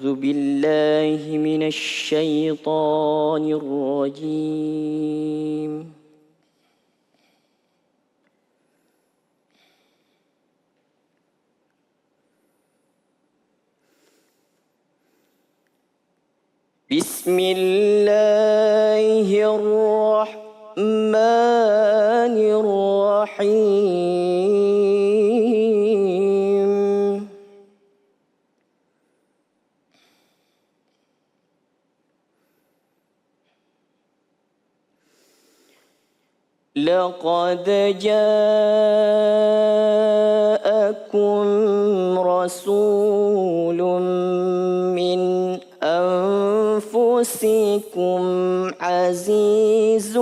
أعوذ بالله من الشيطان الرجيم بسم الله الرحمن الرحيم لقد جاءكم رسول من أنفسكم عزيز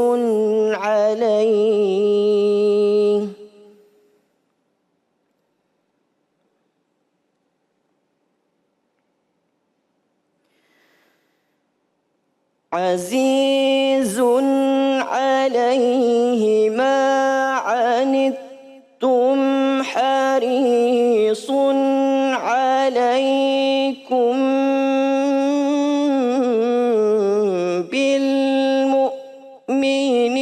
عليه ما عنتم حريص عليكم بالمؤمنين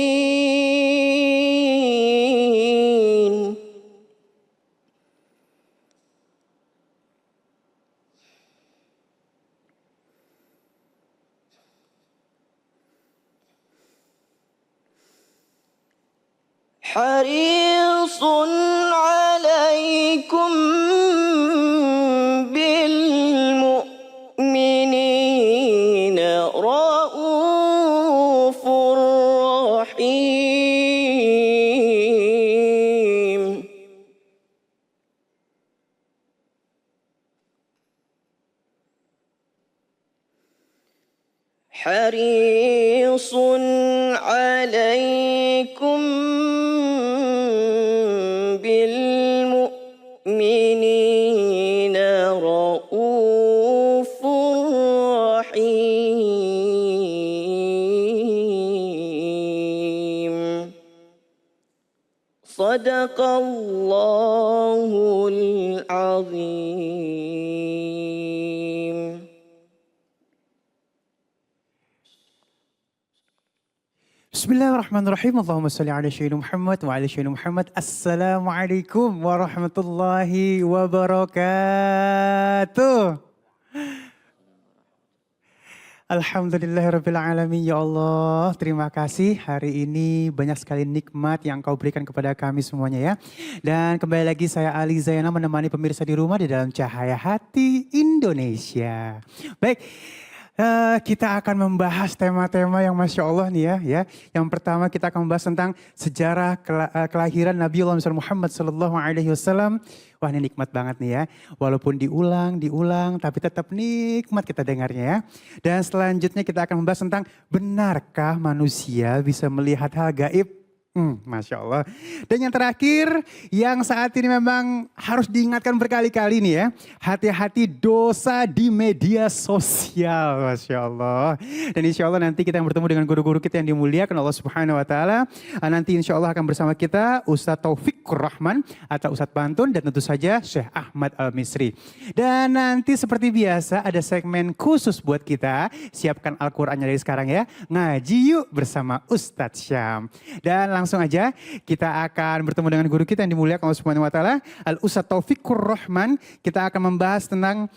حريص عليكم بالمؤمنين رؤوف رحيم حريص عليكم بالمؤمنين رؤوف رحيم صدق الله العظيم. Bismillahirrahmanirrahim. Allahumma salli ala sayyidina Muhammad wa ala sayyidina Muhammad. Assalamualaikum warahmatullahi wabarakatuh. Alhamdulillahirabbil alamin. Ya Allah, terima kasih hari ini banyak sekali nikmat yang Kau berikan kepada kami semuanya ya. Dan kembali lagi saya Ali Zainal menemani pemirsa di rumah di dalam Cahaya Hati Indonesia. Baik. Kita akan membahas tema-tema yang Masya Allah nih ya. Yang pertama kita akan membahas tentang sejarah kelahiran Nabi Muhammad SAW. Wah, ini nikmat banget nih ya. Walaupun diulang tapi tetap nikmat kita dengarnya ya. Dan selanjutnya kita akan membahas tentang benarkah manusia bisa melihat hal gaib? Masya Allah. Dan yang terakhir yang saat ini memang harus diingatkan berkali-kali nih ya. Hati-hati dosa di media sosial. Masya Allah. Dan insya Allah nanti kita bertemu dengan guru-guru kita yang dimuliakan Allah Subhanahu Wa Taala. Nanti insya Allah akan bersama kita Ustadz Taufikur Rahman atau Ustadz Pantun. Dan tentu saja Syekh Ahmad Al-Misri. Dan nanti seperti biasa ada segmen khusus buat kita. Siapkan Al-Qurannya dari sekarang ya. Ngaji yuk bersama Ustadz Syam. Dan langsung aja kita akan bertemu dengan guru kita yang dimuliakan Allah Subhanahu Wa Taala, Al Ustadz Taufikur Rahman. Kita akan membahas tentang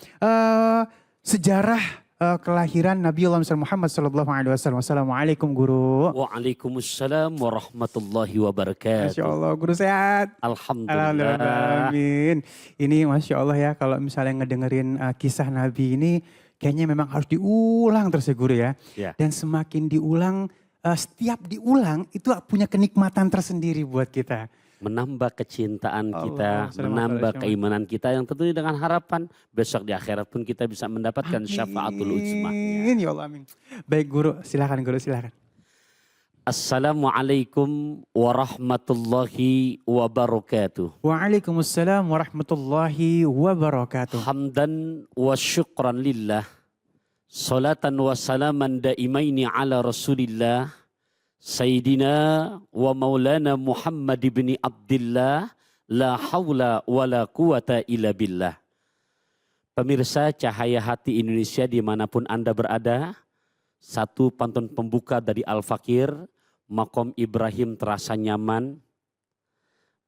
sejarah kelahiran Nabi Muhammad SAW. Assalamualaikum guru. Waalaikumsalam warahmatullahi wabarakatuh. Masya Allah, guru sehat. Alhamdulillah. Amin. Ini Masya Allah ya, kalau misalnya ngedengerin kisah Nabi ini kayaknya memang harus diulang terus ya guru ya. Dan semakin diulang, setiap diulang itu punya kenikmatan tersendiri buat kita. Menambah kecintaan kita, menambah keimanan kita yang tentunya dengan harapan besok di akhirat pun kita bisa mendapatkan syafaatul uzma. Amin ya Allah, amin. Baik guru, silakan guru, silakan. Assalamualaikum warahmatullahi wabarakatuh. Waalaikumsalam warahmatullahi wabarakatuh. Hamdan wa syukran lillah. Salatan wa salaman daimaini ala Rasulillah Sayyidina wa maulana Muhammad ibn Abdillah la hawla wa la quwata illa billah. Pemirsa Cahaya Hati Indonesia dimanapun Anda berada, satu pantun pembuka dari Al-Fakir, Makom Ibrahim terasa nyaman,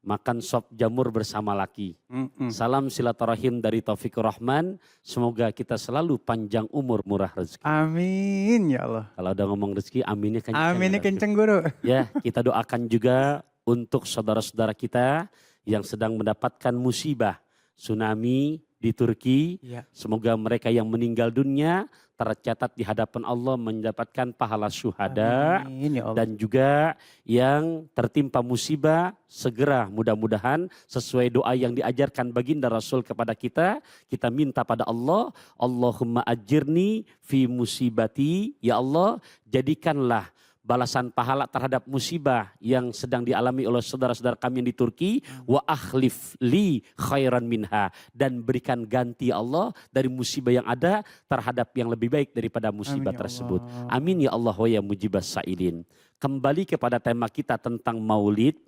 makan sop jamur bersama laki. Salam silaturahim dari Taufikur Rahman, semoga kita selalu panjang umur murah rezeki. Amin ya Allah. Kalau udah ngomong rezeki, aminnya kenceng. Aminnya kenceng guru. Ya, kita doakan juga untuk saudara-saudara kita yang sedang mendapatkan musibah, tsunami di Turki. Ya. Semoga mereka yang meninggal dunia tercatat di hadapan Allah mendapatkan pahala syuhada. Amin ya Allah. Dan juga yang tertimpa musibah segera mudah-mudahan sesuai doa yang diajarkan baginda Rasul kepada kita. Kita minta pada Allah, Allahumma ajirni fi musibati. Ya Allah, jadikanlah balasan pahala terhadap musibah yang sedang dialami oleh saudara-saudara kami yang di Turki. Wa akhlif li khairan minha. Dan berikan ganti Allah dari musibah yang ada terhadap yang lebih baik daripada musibah tersebut. Amin ya Allah wa ya mujibas sa'ilin. Kembali kepada tema kita tentang maulid.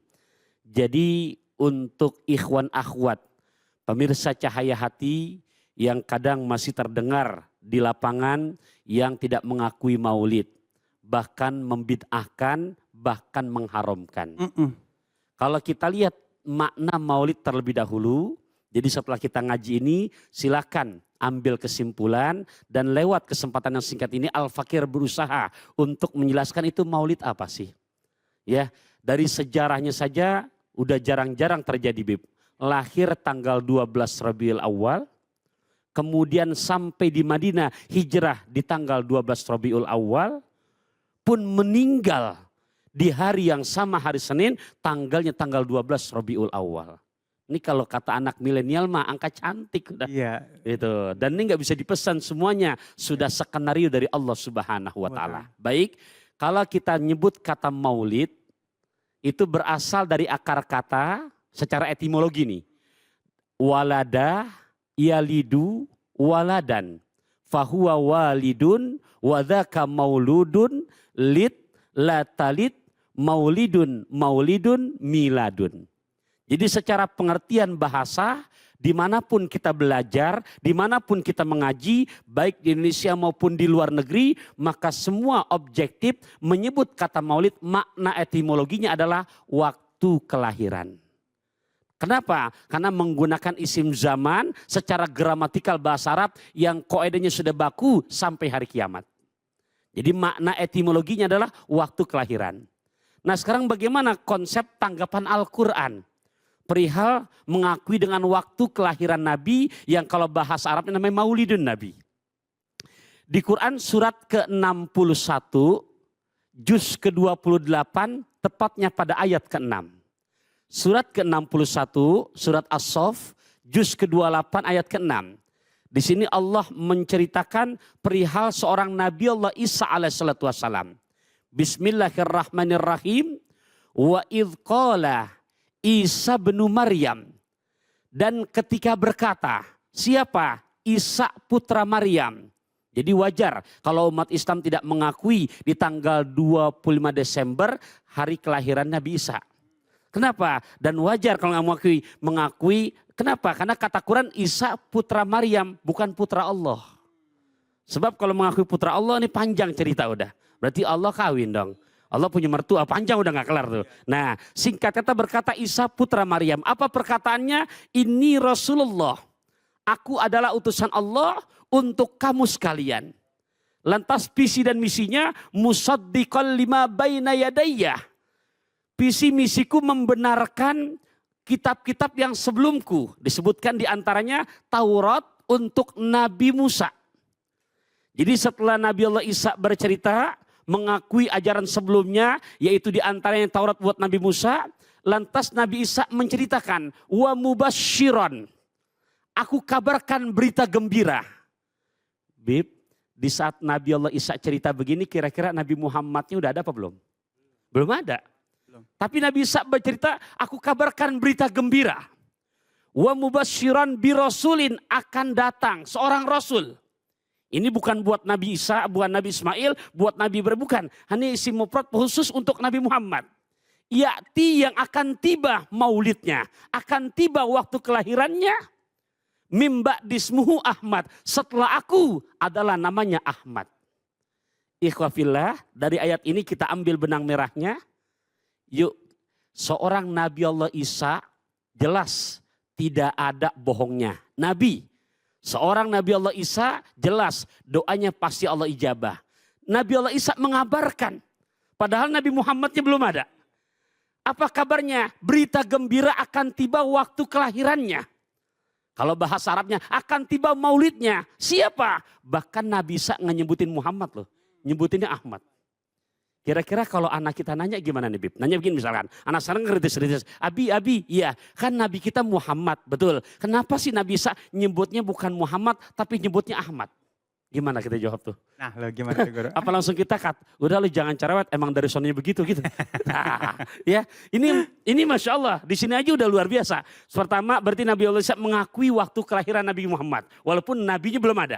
Jadi untuk ikhwan akhwat, pemirsa Cahaya Hati yang kadang masih terdengar di lapangan yang tidak mengakui maulid. Bahkan membid'ahkan, bahkan mengharamkan. Kalau kita lihat makna maulid terlebih dahulu, jadi setelah kita ngaji ini silakan ambil kesimpulan dan lewat kesempatan yang singkat ini Al-Fakir berusaha untuk menjelaskan itu maulid apa sih. Ya, dari sejarahnya saja udah jarang-jarang terjadi Bib. Lahir tanggal 12 Rabiul Awal, kemudian sampai di Madinah hijrah di tanggal 12 Rabiul Awal, pun meninggal di hari yang sama hari Senin, tanggalnya tanggal 12 Rabiul Awal. Ini kalau kata anak milenial mah angka cantik udah. Iya. Gitu. Dan ini nggak bisa dipesan semuanya, sudah skenario dari Allah Subhanahu wa taala. Baik, kalau kita nyebut kata maulid itu berasal dari akar kata secara etimologi nih. Walada yalidu waladan. Fahuwa walidun wadhaka mauludun lid latalid maulidun maulidun miladun. Jadi secara pengertian bahasa dimanapun kita belajar, dimanapun kita mengaji, baik di Indonesia maupun di luar negeri, maka semua objektif menyebut kata maulid makna etimologinya adalah waktu kelahiran. Kenapa? Karena menggunakan isim zaman secara gramatikal bahasa Arab yang kaidahnya sudah baku sampai hari kiamat. Jadi makna etimologinya adalah waktu kelahiran. Nah sekarang bagaimana konsep tanggapan Al-Quran? Perihal mengakui dengan waktu kelahiran Nabi yang kalau bahasa Arabnya namanya maulidun Nabi. Di Quran surat ke-61, juz ke-28, tepatnya pada ayat ke-6. Surat ke-61, surat As-Saff, juz ke-28 ayat ke-6. Di sini Allah menceritakan perihal seorang Nabi Allah Isa alaihissalatu wassalam. Bismillahirrahmanirrahim. Wa idh qala Isa bin Maryam. Dan ketika berkata, siapa? Isa putra Maryam. Jadi wajar kalau umat Islam tidak mengakui di tanggal 25 Desember hari kelahiran Nabi Isa. Kenapa? Dan wajar kalau nggak mengakui. Kenapa? Karena kata Quran Isa putra Maryam, bukan putra Allah. Sebab kalau mengakui putra Allah ini panjang cerita udah. Berarti Allah kawin dong. Allah punya mertua, panjang udah gak kelar tuh. Nah singkat kata berkata Isa putra Maryam. Apa perkataannya? Ini Rasulullah. Aku adalah utusan Allah untuk kamu sekalian. Lantas visi dan misinya musaddiqal lima baina yadayya. Visi misiku membenarkan kitab-kitab yang sebelumku. Disebutkan diantaranya Taurat untuk Nabi Musa. Jadi setelah Nabi Allah Isa bercerita mengakui ajaran sebelumnya. Yaitu diantaranya Taurat buat Nabi Musa. Lantas Nabi Isa menceritakan. Wa mubasyiron. Aku kabarkan berita gembira. Bib, di saat Nabi Allah Isa cerita begini kira-kira Nabi Muhammadnya udah ada apa belum? Belum ada. Tapi Nabi Isa bercerita, aku kabarkan berita gembira. Wa mubasyiran bi rasulin, akan datang seorang rasul. Ini bukan buat Nabi Isa, bukan Nabi Ismail, buat Nabi Ibrahim, bukan. Hanya isim mufrad khusus untuk Nabi Muhammad. Ya'ti yang akan tiba maulidnya, akan tiba waktu kelahirannya. Mimba dismuhu Ahmad. Setelah aku adalah namanya Ahmad. Ikhwafillah, dari ayat ini kita ambil benang merahnya. Yuk, seorang Nabi Allah Isa jelas tidak ada bohongnya. Nabi, seorang Nabi Allah Isa jelas doanya pasti Allah ijabah. Nabi Allah Isa mengabarkan, padahal Nabi Muhammadnya belum ada. Apa kabarnya? Berita gembira akan tiba waktu kelahirannya. Kalau bahasa Arabnya akan tiba maulidnya. Siapa? Bahkan Nabi Isa nyebutin Muhammad loh. Nyebutinnya Ahmad. Kira-kira kalau anak kita nanya gimana nih Bib? Nanya begini misalkan. Anak sekarang kritis-kritis. Abi, iya kan Nabi kita Muhammad. Betul. Kenapa sih Nabi Isa nyebutnya bukan Muhammad tapi nyebutnya Ahmad? Gimana kita jawab tuh? Nah lo gimana tuh Guru? Apa langsung kita cut? Udah lu jangan cerewet, emang dari sononya begitu gitu. Nah, ya, ini Masya Allah, di sini aja udah luar biasa. Pertama berarti Nabi Allah Isa mengakui waktu kelahiran Nabi Muhammad. Walaupun nabinya belum ada.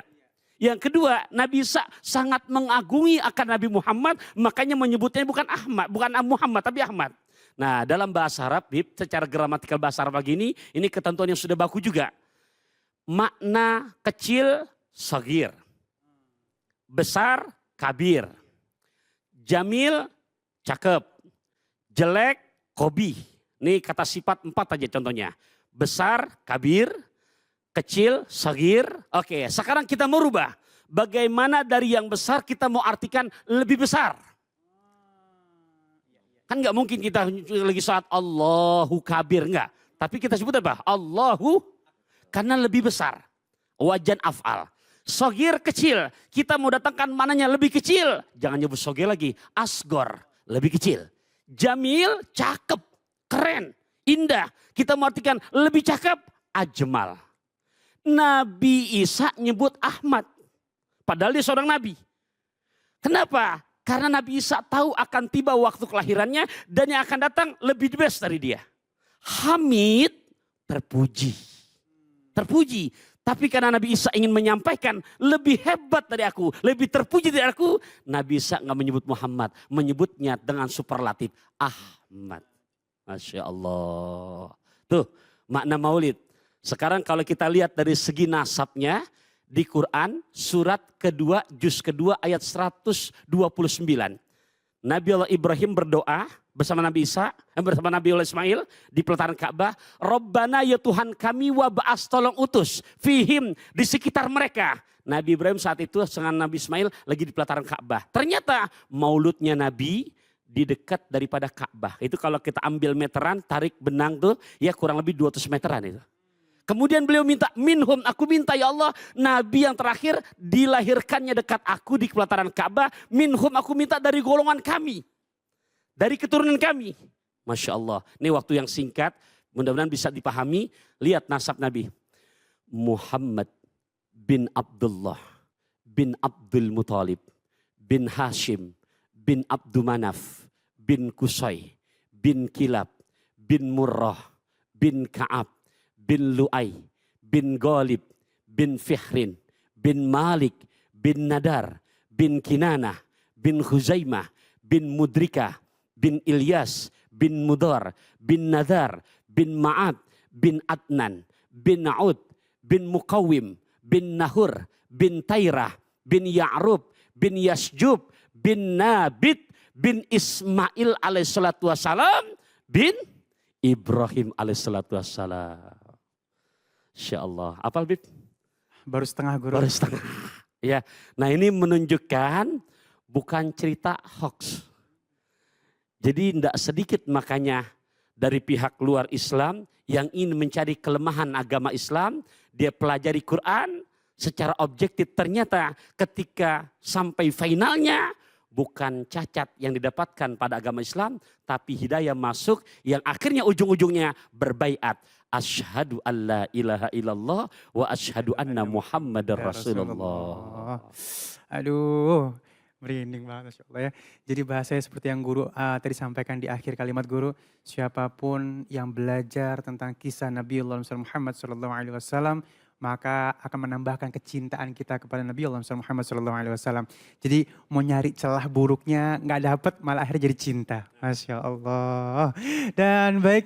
Yang kedua, Nabi Isa sangat mengagungi akan Nabi Muhammad, makanya menyebutnya bukan Ahmad, bukan Muhammad tapi Ahmad. Nah dalam bahasa Arab, Bib, secara gramatikal bahasa Arab begini, ini ketentuan yang sudah baku juga. Makna kecil, sagir. Besar, kabir. Jamil, cakep. Jelek, kobi. Ini kata sifat 4 aja contohnya. Besar, kabir. Kecil, sagir. Oke, sekarang kita mau rubah. Bagaimana dari yang besar kita mau artikan lebih besar. Kan gak mungkin kita lagi saat Allahu kabir, enggak. Tapi kita sebut apa? Allahu, karena lebih besar. Wajan af'al. Sogir kecil, kita mau datangkan mananya lebih kecil. Jangan nyebut sogir lagi, asgor, lebih kecil. Jamil, cakep, keren, indah. Kita mau artikan lebih cakep, ajmal. Nabi Isa nyebut Ahmad, padahal dia seorang nabi. Kenapa? Karena Nabi Isa tahu akan tiba waktu kelahirannya dan yang akan datang lebih the best dari dia. Hamid, terpuji. Terpuji. Tapi karena Nabi Isa ingin menyampaikan lebih hebat dari aku, lebih terpuji dari aku, Nabi Isa nggak menyebut Muhammad, menyebutnya dengan superlatif Ahmad. Masya Allah. Tuh makna maulid. Sekarang kalau kita lihat dari segi nasabnya di Quran surat kedua juz kedua ayat 129. Nabi Allah Ibrahim berdoa bersama Nabi Isa, bersama Nabi Allah Ismail di pelataran Ka'bah. Rabbana ya Tuhan kami wa ba'as tolong utus fihim di sekitar mereka. Nabi Ibrahim saat itu dengan Nabi Ismail lagi di pelataran Ka'bah. Ternyata mauludnya Nabi di dekat daripada Ka'bah. Itu kalau kita ambil meteran, tarik benang tuh ya kurang lebih 200 meteran itu. Kemudian beliau minta minhum, aku minta ya Allah Nabi yang terakhir dilahirkannya dekat aku di pelataran Ka'bah. Minhum aku minta dari golongan kami. Dari keturunan kami. Masya Allah. Ini waktu yang singkat. Mudah-mudahan bisa dipahami. Lihat nasab Nabi. Muhammad bin Abdullah. Bin Abdul Muthalib. Bin Hashim. Bin Abdul Manaf. Bin Qusay. Bin Kilab. Bin Murrah. Bin Ka'ab. Bin Lu'ay. Bin Ghalib. Bin Fihrin. Bin Malik. Bin Nadar. Bin Kinanah. Bin Khuzaimah. Bin Mudrikah. Bin Ilyas, bin Mudar, bin Nadar, bin Ma'ad, bin Adnan, bin Na'ud, bin Muqawim, bin Nahur, bin Tairah, bin Ya'rub, bin Yasjub, bin Nabit, bin Ismail alaihissalatu wassalam, bin Ibrahim alaihissalatu wassalam. Insya Allah. Apal Bib? Baru setengah Guru. Baru setengah. Ya, nah ini menunjukkan bukan cerita hoax. Jadi tidak sedikit makanya dari pihak luar Islam yang ingin mencari kelemahan agama Islam. Dia pelajari Quran secara objektif. Ternyata ketika sampai finalnya bukan cacat yang didapatkan pada agama Islam. Tapi hidayah masuk yang akhirnya ujung-ujungnya berbaiat. Asyhadu an la ilaha illallah wa asyhadu anna Muhammadar Rasulullah. Aduh. Merinding banget Masya Allah ya. Jadi bahasanya seperti yang Guru tadi sampaikan di akhir kalimat Guru. Siapapun yang belajar tentang kisah Nabi Allah Muhammad SAW. Maka akan menambahkan kecintaan kita kepada Nabi Allah Muhammad SAW. Jadi mau nyari celah buruknya nggak dapat malah akhirnya jadi cinta. Masya Allah. Dan baik.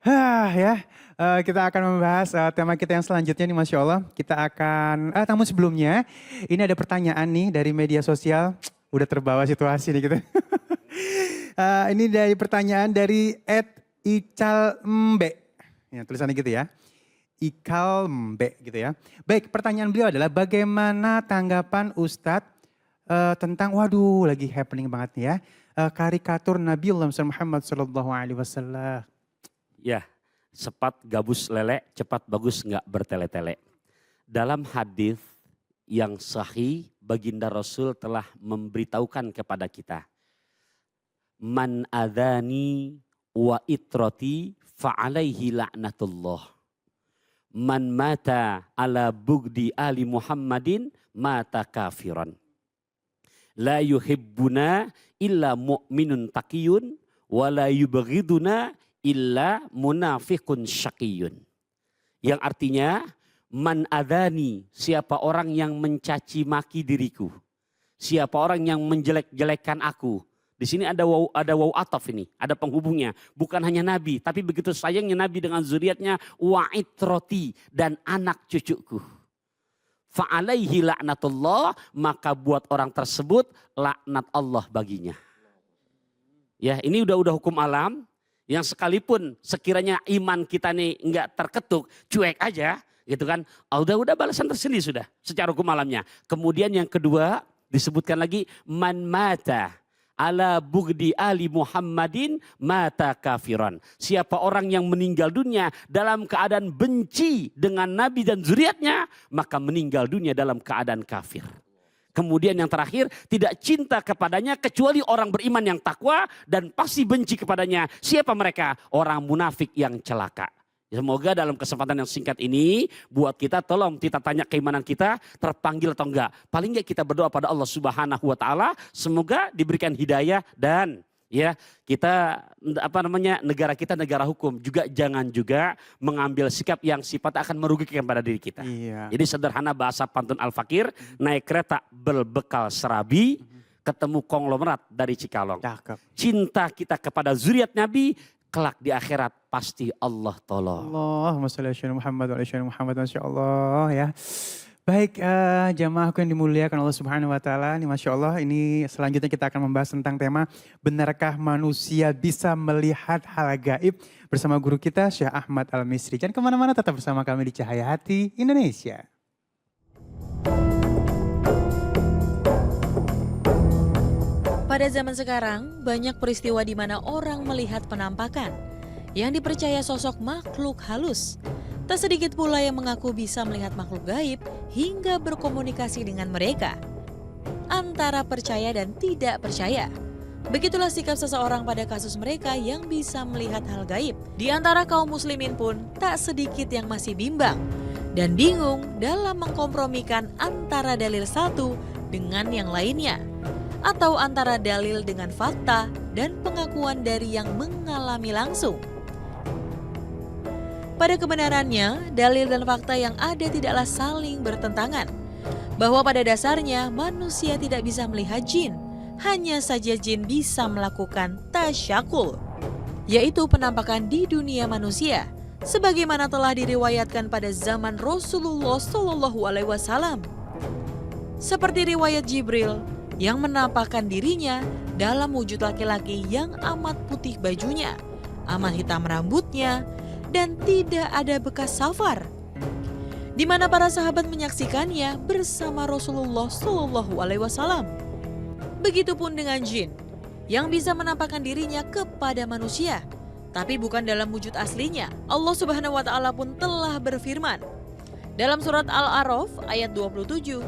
Kita akan membahas tema kita yang selanjutnya nih Masya Allah. Kita akan, namun sebelumnya ini ada pertanyaan nih dari media sosial. Udah terbawa situasi nih kita. Ini dari pertanyaan dari @icalmbe. Ya, tulisannya gitu ya. Ikalmbe gitu ya. Baik, pertanyaan beliau adalah bagaimana tanggapan Ustadz tentang, waduh lagi happening banget nih ya. Karikatur Nabi Muhammad SAW. Ya, cepat gabus lele, cepat bagus nggak bertele-tele. Dalam hadis yang sahih, baginda Rasul telah memberitahukan kepada kita. Man adhani wa itrati fa'alaihi la'natullah. Man mata ala bugdi ali Muhammadin mata kafiran. La yuhibbuna illa mu'minun taqiyun wa la yubghiduna illa munafiqun syaqiyun. Yang artinya man adhani, siapa orang yang mencaci maki diriku. Siapa orang yang menjelek-jelekkan aku. Di sini ada waw ataf ini, ada penghubungnya. Bukan hanya Nabi, tapi begitu sayangnya Nabi dengan zuriatnya wa itroti dan anak cucuku. Fa'alaihi la'natullah, maka buat orang tersebut laknat Allah baginya. Ya, ini udah hukum alam yang sekalipun sekiranya iman kita nih enggak terketuk, cuek aja gitu kan. Udah balasan tersendiri sudah secara hukum alamnya. Kemudian yang kedua disebutkan lagi man mata ala bugdi ali Muhammadin mata kafiran. Siapa orang yang meninggal dunia dalam keadaan benci dengan Nabi dan zuriatnya, maka meninggal dunia dalam keadaan kafir. Kemudian yang terakhir, tidak cinta kepadanya kecuali orang beriman yang takwa dan pasti benci kepadanya. Siapa mereka? Orang munafik yang celaka. Semoga dalam kesempatan yang singkat ini buat kita, tolong kita tanya keimanan kita terpanggil atau enggak. Paling enggak kita berdoa pada Allah Subhanahu wa taala semoga diberikan hidayah dan ya kita negara kita negara hukum, juga jangan juga mengambil sikap yang sifatnya akan merugikan pada diri kita. Iya. Jadi sederhana bahasa pantun Al-Fakir, naik kereta berbekal serabi, ketemu konglomerat dari Cikalong. Cakep. Cinta kita kepada zuriat Nabi kelak di akhirat pasti Allah tolong. Allahumma sholli ala Muhammad wa ala Muhammad, Masya Allah ya. Baik, jamaahku yang dimuliakan Allah Subhanahu wa taala, ini Masya Allah, ini selanjutnya kita akan membahas tentang tema benarkah manusia bisa melihat hal gaib bersama guru kita Syekh Ahmad Al-Misri. Jangan kemana-mana, tetap bersama kami di Cahaya Hati Indonesia. Pada zaman sekarang, banyak peristiwa di mana orang melihat penampakan yang dipercaya sosok makhluk halus. Tak sedikit pula yang mengaku bisa melihat makhluk gaib hingga berkomunikasi dengan mereka. Antara percaya dan tidak percaya. Begitulah sikap seseorang pada kasus mereka yang bisa melihat hal gaib. Di antara kaum muslimin pun tak sedikit yang masih bimbang dan bingung dalam mengkompromikan antara dalil satu dengan yang lainnya. Atau antara dalil dengan fakta dan pengakuan dari yang mengalami langsung. Pada kebenarannya, dalil dan fakta yang ada tidaklah saling bertentangan. Bahwa pada dasarnya manusia tidak bisa melihat jin, hanya saja jin bisa melakukan tasyakul, yaitu penampakan di dunia manusia, sebagaimana telah diriwayatkan pada zaman Rasulullah SAW. Seperti riwayat Jibril yang menampakkan dirinya dalam wujud laki-laki yang amat putih bajunya, amat hitam rambutnya, dan tidak ada bekas safar. Di mana para sahabat menyaksikannya bersama Rasulullah SAW. Begitupun dengan jin yang bisa menampakkan dirinya kepada manusia, tapi bukan dalam wujud aslinya. Allah Subhanahu wa taala pun telah berfirman dalam surat Al-A'raf ayat 27.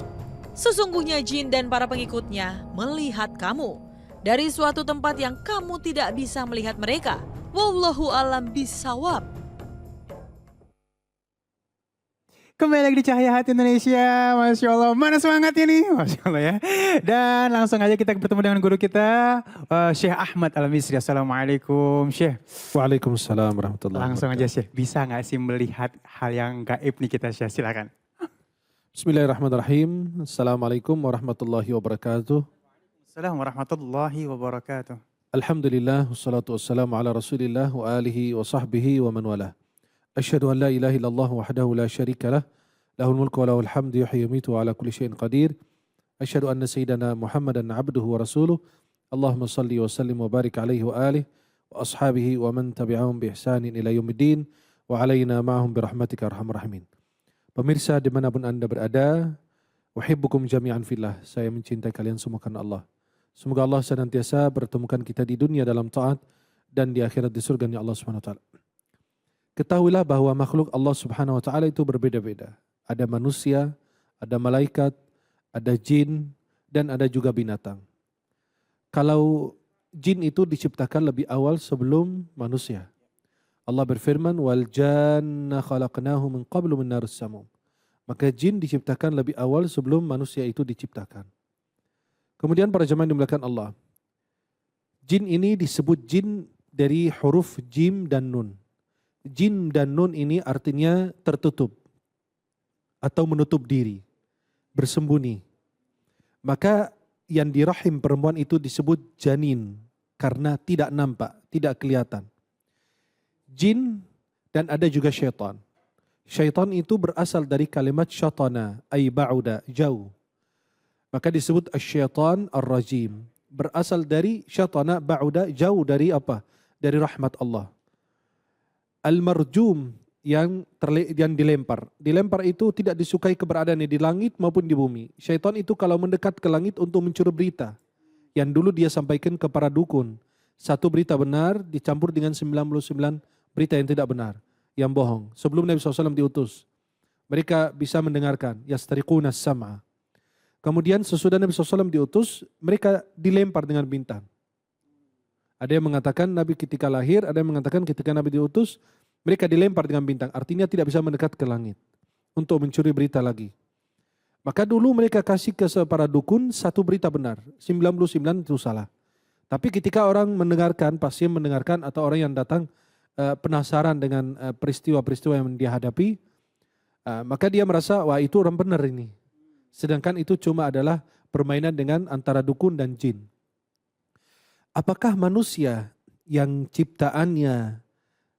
Sesungguhnya jin dan para pengikutnya melihat kamu dari suatu tempat yang kamu tidak bisa melihat mereka. Wallahu a'lam bishawab. Kembali lagi di Cahaya Hati Indonesia, Masya Allah, mana semangat ini, Masya Allah ya. Dan langsung aja kita bertemu dengan guru kita, Syekh Ahmad Al-Misri. Assalamualaikum Syekh. Waalaikumsalam warahmatullahi wabarakatuh. Langsung aja Syekh, bisa nggak sih melihat hal yang gaib nih kita Syekh, silakan. Bismillahirrahmanirrahim. Assalamualaikum warahmatullahi wabarakatuh. Assalamualaikum warahmatullahi wabarakatuh. Alhamdulillah, wassalatu wassalamu ala rasulillah wa alihi wa sahbihi wa man walah. Asyhadu an la ilaha illallah wahdahu la syarika lah, lahul mulku wa lahul hamdu yuhyi wa yumiitu wa ala kulli syai'in qadir. Asyhadu anna sayyidana Muhammadan abduhu wa rasuluh. Allahumma salli wa sallim wa barik alaihi wa alihi wa ashabihi wa man tabi'ahum bi ihsanin ila yaumiddin wa alaina ma'ahum bi rahmatika arhamar rahimin. Pemirsa dimanapun Anda berada, uhibbukum jami'an fillah. Saya mencintai kalian semua karena Allah. Semoga Allah senantiasa bertemukan kita di dunia dalam taat dan di akhirat di surganya Allah Subhanahu wa taala. Ketahuilah bahwa makhluk Allah Subhanahu wa taala itu berbeda-beda. Ada manusia, ada malaikat, ada jin, dan ada juga binatang. Kalau jin itu diciptakan lebih awal sebelum manusia. Allah berfirman, "Wal janna khalaqnahu min qablu min naris samum." Maka jin diciptakan lebih awal sebelum manusia itu diciptakan. Kemudian para jemaah yang dimuliakan Allah. Jin ini disebut jin dari huruf jim dan nun. Jim dan nun ini artinya tertutup atau menutup diri, bersembunyi. Maka yang di rahim perempuan itu disebut janin karena tidak nampak, tidak kelihatan. Jin dan ada juga syaitan. Syaitan itu berasal dari kalimat syatana, ay ba'uda, jauh. Maka disebut asyaitan ar-rajim. Berasal dari syatana ba'uda, jauh dari apa? Dari rahmat Allah. Al-marjum yang dilempar. Dilempar itu tidak disukai keberadaannya di langit maupun di bumi. Syaitan itu kalau mendekat ke langit untuk mencuri berita. Yang dulu dia sampaikan ke para dukun. Satu berita benar dicampur dengan 99 berita yang tidak benar. Yang bohong. Sebelum Nabi SAW diutus. Mereka bisa mendengarkan. Yastariquna sam'a. Kemudian sesudah Nabi SAW diutus, mereka dilempar dengan bintang. Ada yang mengatakan Nabi ketika lahir, ada yang mengatakan ketika Nabi diutus, mereka dilempar dengan bintang. Artinya tidak bisa mendekat ke langit untuk mencuri berita lagi. Maka dulu mereka kasih ke para dukun satu berita benar, 99 itu salah. Tapi ketika orang mendengarkan, pasien mendengarkan atau orang yang datang penasaran dengan peristiwa-peristiwa yang dia hadapi, maka dia merasa, wah itu orang benar ini. Sedangkan itu cuma adalah permainan dengan antara dukun dan jin. Apakah manusia yang ciptaannya,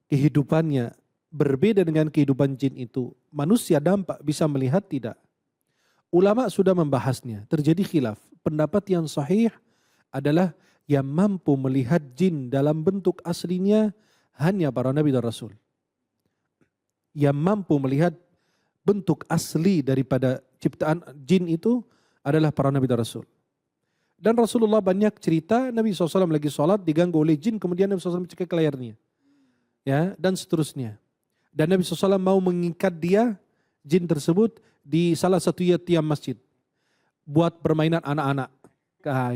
kehidupannya berbeda dengan kehidupan jin itu? Manusia dampak bisa melihat tidak? Ulama sudah membahasnya, terjadi khilaf. Pendapat yang sahih adalah yang mampu melihat jin dalam bentuk aslinya hanya para nabi dan rasul. Yang mampu melihat bentuk asli daripada ciptaan jin itu adalah para nabi dan rasul. Dan Rasulullah banyak cerita Nabi SAW lagi sholat diganggu oleh jin, kemudian Nabi SAW cekik layarnya. Ya, dan seterusnya. Dan Nabi SAW mau mengikat dia, jin tersebut, di salah satu tiang masjid. Buat permainan anak-anak.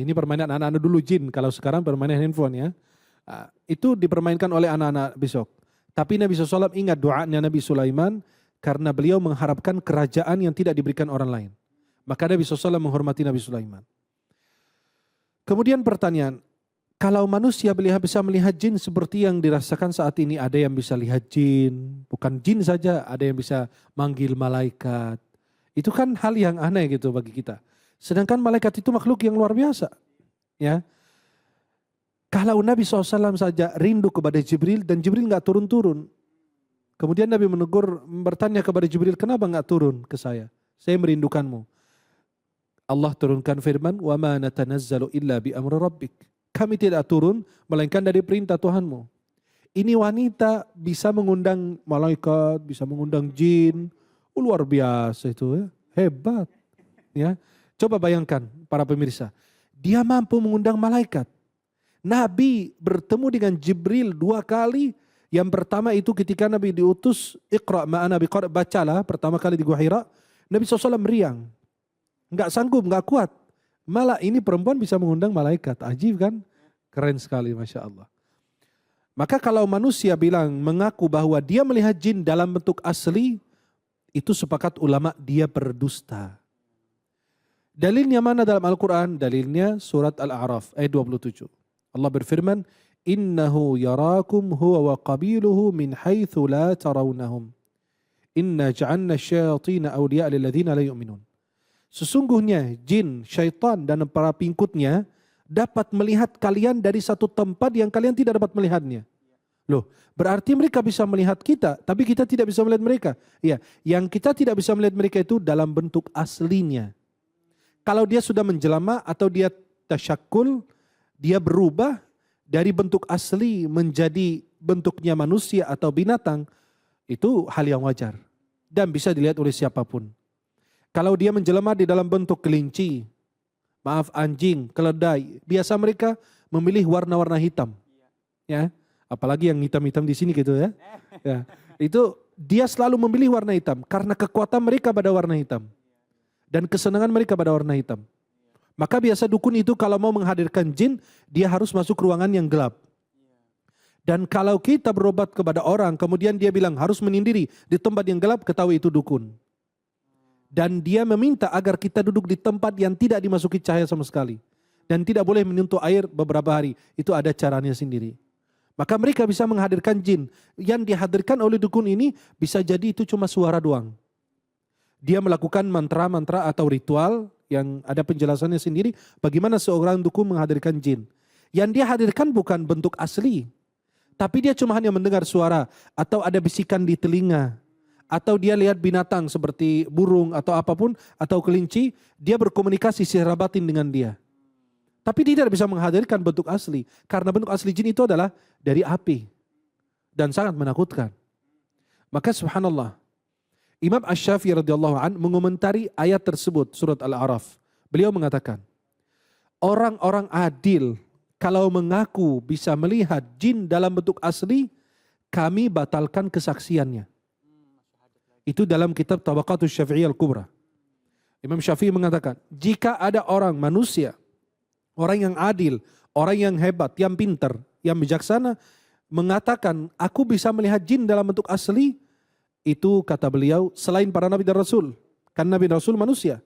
Ini permainan anak-anak dulu jin, kalau sekarang permainan handphone ya. Itu dipermainkan oleh anak-anak besok. Tapi Nabi SAW ingat doanya Nabi Sulaiman, karena beliau mengharapkan kerajaan yang tidak diberikan orang lain. Maka Nabi SAW menghormati Nabi Sulaiman. Kemudian pertanyaan, kalau manusia bisa melihat jin seperti yang dirasakan saat ini, ada yang bisa lihat jin, bukan jin saja, ada yang bisa manggil malaikat. Itu kan hal yang aneh gitu bagi kita. Sedangkan malaikat itu makhluk yang luar biasa. Ya. Kalau Nabi SAW saja rindu kepada Jibril dan Jibril nggak turun-turun. Kemudian Nabi menegur, bertanya kepada Jibril, kenapa nggak turun ke saya? Saya merindukanmu. Allah turunkan firman, wa ma natanazzalu illa bi amri rabbik. Kami tidak turun melainkan dari perintah Tuhanmu. Ini wanita bisa mengundang malaikat, bisa mengundang jin. Luar biasa itu ya. Hebat. Ya. Coba bayangkan para pemirsa. Dia mampu mengundang malaikat. Nabi bertemu dengan Jibril 2 kali. Yang pertama itu ketika Nabi diutus, Iqra ma'ana biqara, bacalah pertama kali di Gua Hira. Nabi SAW meriang. Enggak sanggup, enggak kuat. Malah ini perempuan bisa mengundang malaikat. Ajib kan? Keren sekali, Masya Allah. Maka kalau manusia bilang, mengaku bahwa dia melihat jin dalam bentuk asli, itu sepakat ulama dia berdusta. Dalilnya mana dalam Al-Quran? Dalilnya surat Al-A'raf ayat 27. Allah berfirman, innahu yarakum huwa wa qabiluhu min haythu la tarawnahum. Inna ja'anna syayatina awliya lilladhina la yu'minun. Sesungguhnya jin, syaitan dan para pengikutnya dapat melihat kalian dari satu tempat yang kalian tidak dapat melihatnya. Loh, berarti mereka bisa melihat kita, tapi kita tidak bisa melihat mereka. Ya, yang kita tidak bisa melihat mereka itu dalam bentuk aslinya. Kalau dia sudah menjelma atau dia tasyakul, dia berubah dari bentuk asli menjadi bentuknya manusia atau binatang, itu hal yang wajar dan bisa dilihat oleh siapapun. Kalau dia menjelma di dalam bentuk kelinci, maaf anjing, keledai, biasa mereka memilih warna-warna hitam. Ya, apalagi yang hitam-hitam di sini gitu ya. Ya, itu dia selalu memilih warna hitam karena kekuatan mereka pada warna hitam dan kesenangan mereka pada warna hitam. Maka biasa dukun itu kalau mau menghadirkan jin, dia harus masuk ruangan yang gelap. Dan kalau kita berobat kepada orang, kemudian dia bilang harus menyendiri di tempat yang gelap, ketahui itu dukun. Dan dia meminta agar kita duduk di tempat yang tidak dimasuki cahaya sama sekali. Dan tidak boleh menyentuh air beberapa hari. Itu ada caranya sendiri. Maka mereka bisa menghadirkan jin. Yang dihadirkan oleh dukun ini bisa jadi itu cuma suara doang. Dia melakukan mantra-mantra atau ritual yang ada penjelasannya sendiri. Bagaimana seorang dukun menghadirkan jin. Yang dia hadirkan bukan bentuk asli. Tapi dia cuma hanya mendengar suara atau ada bisikan di telinga. Atau dia lihat binatang seperti burung atau apapun atau kelinci. Dia berkomunikasi secara batin dengan dia. Tapi dia tidak bisa menghadirkan bentuk asli. Karena bentuk asli jin itu adalah dari api. Dan sangat menakutkan. Maka subhanallah. Imam Asy-Syafi'i radhiyallahu an mengomentari ayat tersebut surat Al-A'raf. Beliau mengatakan, orang-orang adil kalau mengaku bisa melihat jin dalam bentuk asli, kami batalkan kesaksiannya. Itu dalam kitab Tabaqatus Syafi'iyah Al-Kubra. Imam Syafi'i mengatakan, jika ada orang manusia, orang yang adil, orang yang hebat, yang pintar, yang bijaksana, mengatakan aku bisa melihat jin dalam bentuk asli, itu kata beliau selain para nabi dan rasul. Kan nabi dan rasul manusia.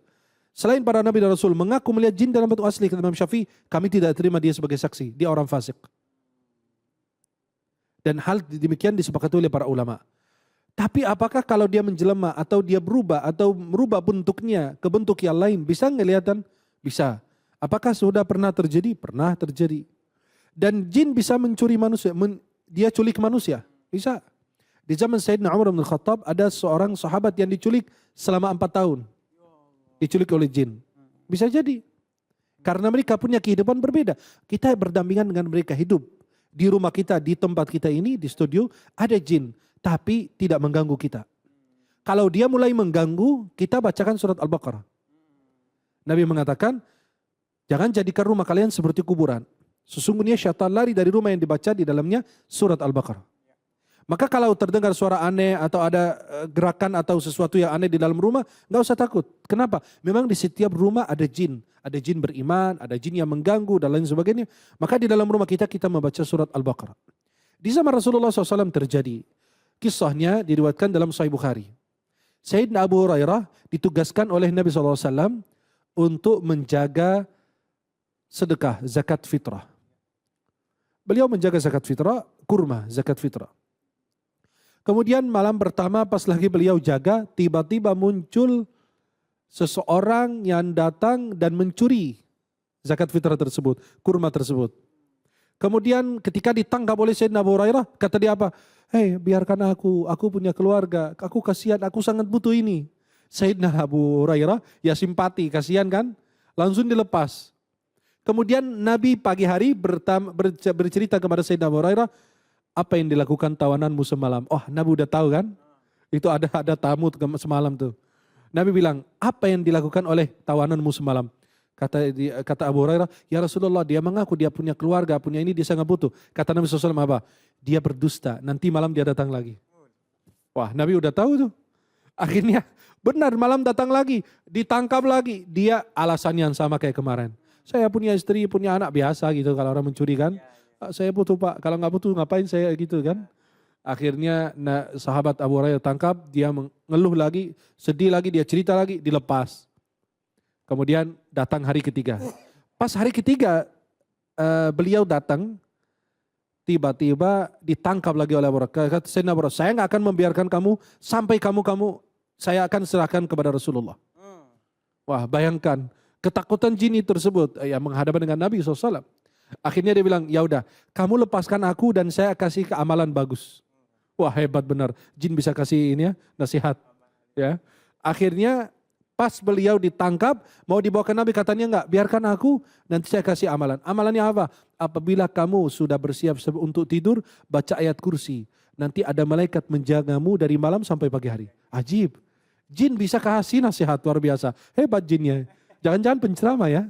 Selain para nabi dan rasul mengaku melihat jin dalam bentuk asli, kata Imam Syafi'i, kami tidak terima dia sebagai saksi. Dia orang fasik. Dan hal demikian disepakati oleh para ulama. Tapi apakah kalau dia menjelma atau dia berubah atau merubah bentuknya ke bentuk yang lain, bisa ngelihatan? Bisa. Apakah sudah pernah terjadi? Pernah terjadi. Dan jin bisa mencuri manusia, dia culik manusia. Bisa. Di zaman Sayyidina Umar bin Khattab ada seorang sahabat yang diculik selama 4 tahun. Diculik oleh jin. Bisa jadi. Karena mereka punya kehidupan berbeda. Kita berdampingan dengan mereka hidup. Di rumah kita, di tempat kita ini, di studio, ada jin. Tapi tidak mengganggu kita. Kalau dia mulai mengganggu, kita bacakan surat Al-Baqarah. Nabi mengatakan, jangan jadikan rumah kalian seperti kuburan. Sesungguhnya syaitan lari dari rumah yang dibaca di dalamnya surat Al-Baqarah. Maka kalau terdengar suara aneh atau ada gerakan atau sesuatu yang aneh di dalam rumah, nggak usah takut. Kenapa? Memang di setiap rumah ada jin. Ada jin beriman, ada jin yang mengganggu dan lain sebagainya. Maka di dalam rumah kita membaca surat Al-Baqarah. Di zaman Rasulullah SAW terjadi. Kisahnya diriwayatkan dalam Sahih Bukhari. Sayyidina Abu Hurairah ditugaskan oleh Nabi SAW untuk menjaga sedekah, zakat fitrah. Beliau menjaga zakat fitrah, kurma, zakat fitrah. Kemudian malam pertama pas lagi beliau jaga, tiba-tiba muncul seseorang yang datang dan mencuri zakat fitrah tersebut, kurma tersebut. Kemudian ketika ditangkap oleh Sayyidina Abu Hurairah, kata dia apa? Hei, biarkan aku punya keluarga, aku kasihan, aku sangat butuh ini. Sayyidina Abu Hurairah ya simpati, kasihan kan? Langsung dilepas. Kemudian Nabi pagi hari bercerita kepada Sayyidina Abu Hurairah, apa yang dilakukan tawananmu semalam? Oh, Nabi udah tahu kan? Itu ada tamu semalam tuh. Nabi bilang, apa yang dilakukan oleh tawananmu semalam? Kata Abu Hurairah, ya Rasulullah, dia mengaku dia punya keluarga, punya ini, dia sangat butuh. Kata Nabi SAW apa? Dia berdusta, nanti malam dia datang lagi. Wah, Nabi udah tahu tuh. Akhirnya benar malam datang lagi, ditangkap lagi. Dia alasan yang sama kayak kemarin. Saya punya istri, punya anak, biasa gitu kalau orang mencuri kan. Saya butuh Pak, kalau nggak butuh ngapain saya gitu kan. Akhirnya sahabat Abu Hurairah tangkap, dia mengeluh lagi, sedih lagi, dia cerita lagi, dilepas. Kemudian datang hari ketiga. Pas hari ketiga beliau datang, tiba-tiba ditangkap lagi oleh Abu Hurairah. Kata Sayyidina Abu Hurairah, saya nggak akan membiarkan kamu sampai kamu saya akan serahkan kepada Rasulullah. Wah, bayangkan ketakutan jin tersebut yang menghadap dengan Nabi SAW. Akhirnya dia bilang, ya udah, kamu lepaskan aku dan saya kasih keamalan bagus. Wah hebat benar, jin bisa kasih ini ya, nasihat. Ya, akhirnya pas beliau ditangkap, mau dibawa ke Nabi, katanya enggak, biarkan aku, nanti saya kasih amalan. Amalannya apa? Apabila kamu sudah bersiap untuk tidur, baca ayat kursi. Nanti ada malaikat menjagamu dari malam sampai pagi hari. Ajib. Jin bisa kasih nasihat luar biasa. Hebat jinnya. Jangan-jangan penceramah ya.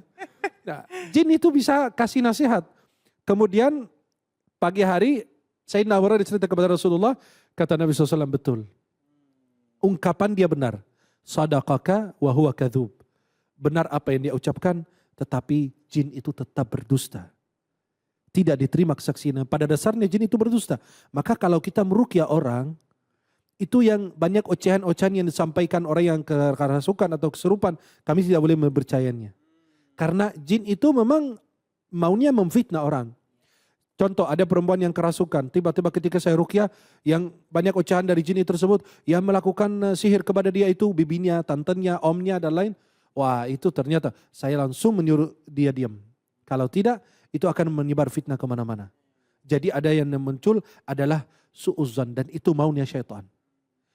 Nah, jin itu bisa kasih nasihat. Kemudian pagi hari, Sayyidina Abu Hurairah dicerita kepada Rasulullah, kata Nabi SAW, betul. Ungkapan dia benar. Sadaqaka wa huwa kadzub. Benar apa yang dia ucapkan, tetapi jin itu tetap berdusta. Tidak diterima kesaksiannya. Pada dasarnya jin itu berdusta. Maka kalau kita meruqyah orang, itu yang banyak ocehan-ocehan yang disampaikan orang yang kerasukan atau kesurupan, kami tidak boleh mempercayainya. Karena jin itu memang maunya memfitnah orang. Contoh, ada perempuan yang kerasukan, tiba-tiba ketika saya ruqyah, yang banyak ocehan dari jin tersebut, yang melakukan sihir kepada dia itu bibinya, tantenya, omnya, dan lain. Wah itu ternyata saya langsung menyuruh dia diam. Kalau tidak, itu akan menyebar fitnah kemana-mana. Jadi ada yang muncul adalah su'uzan, dan itu maunya syaitan.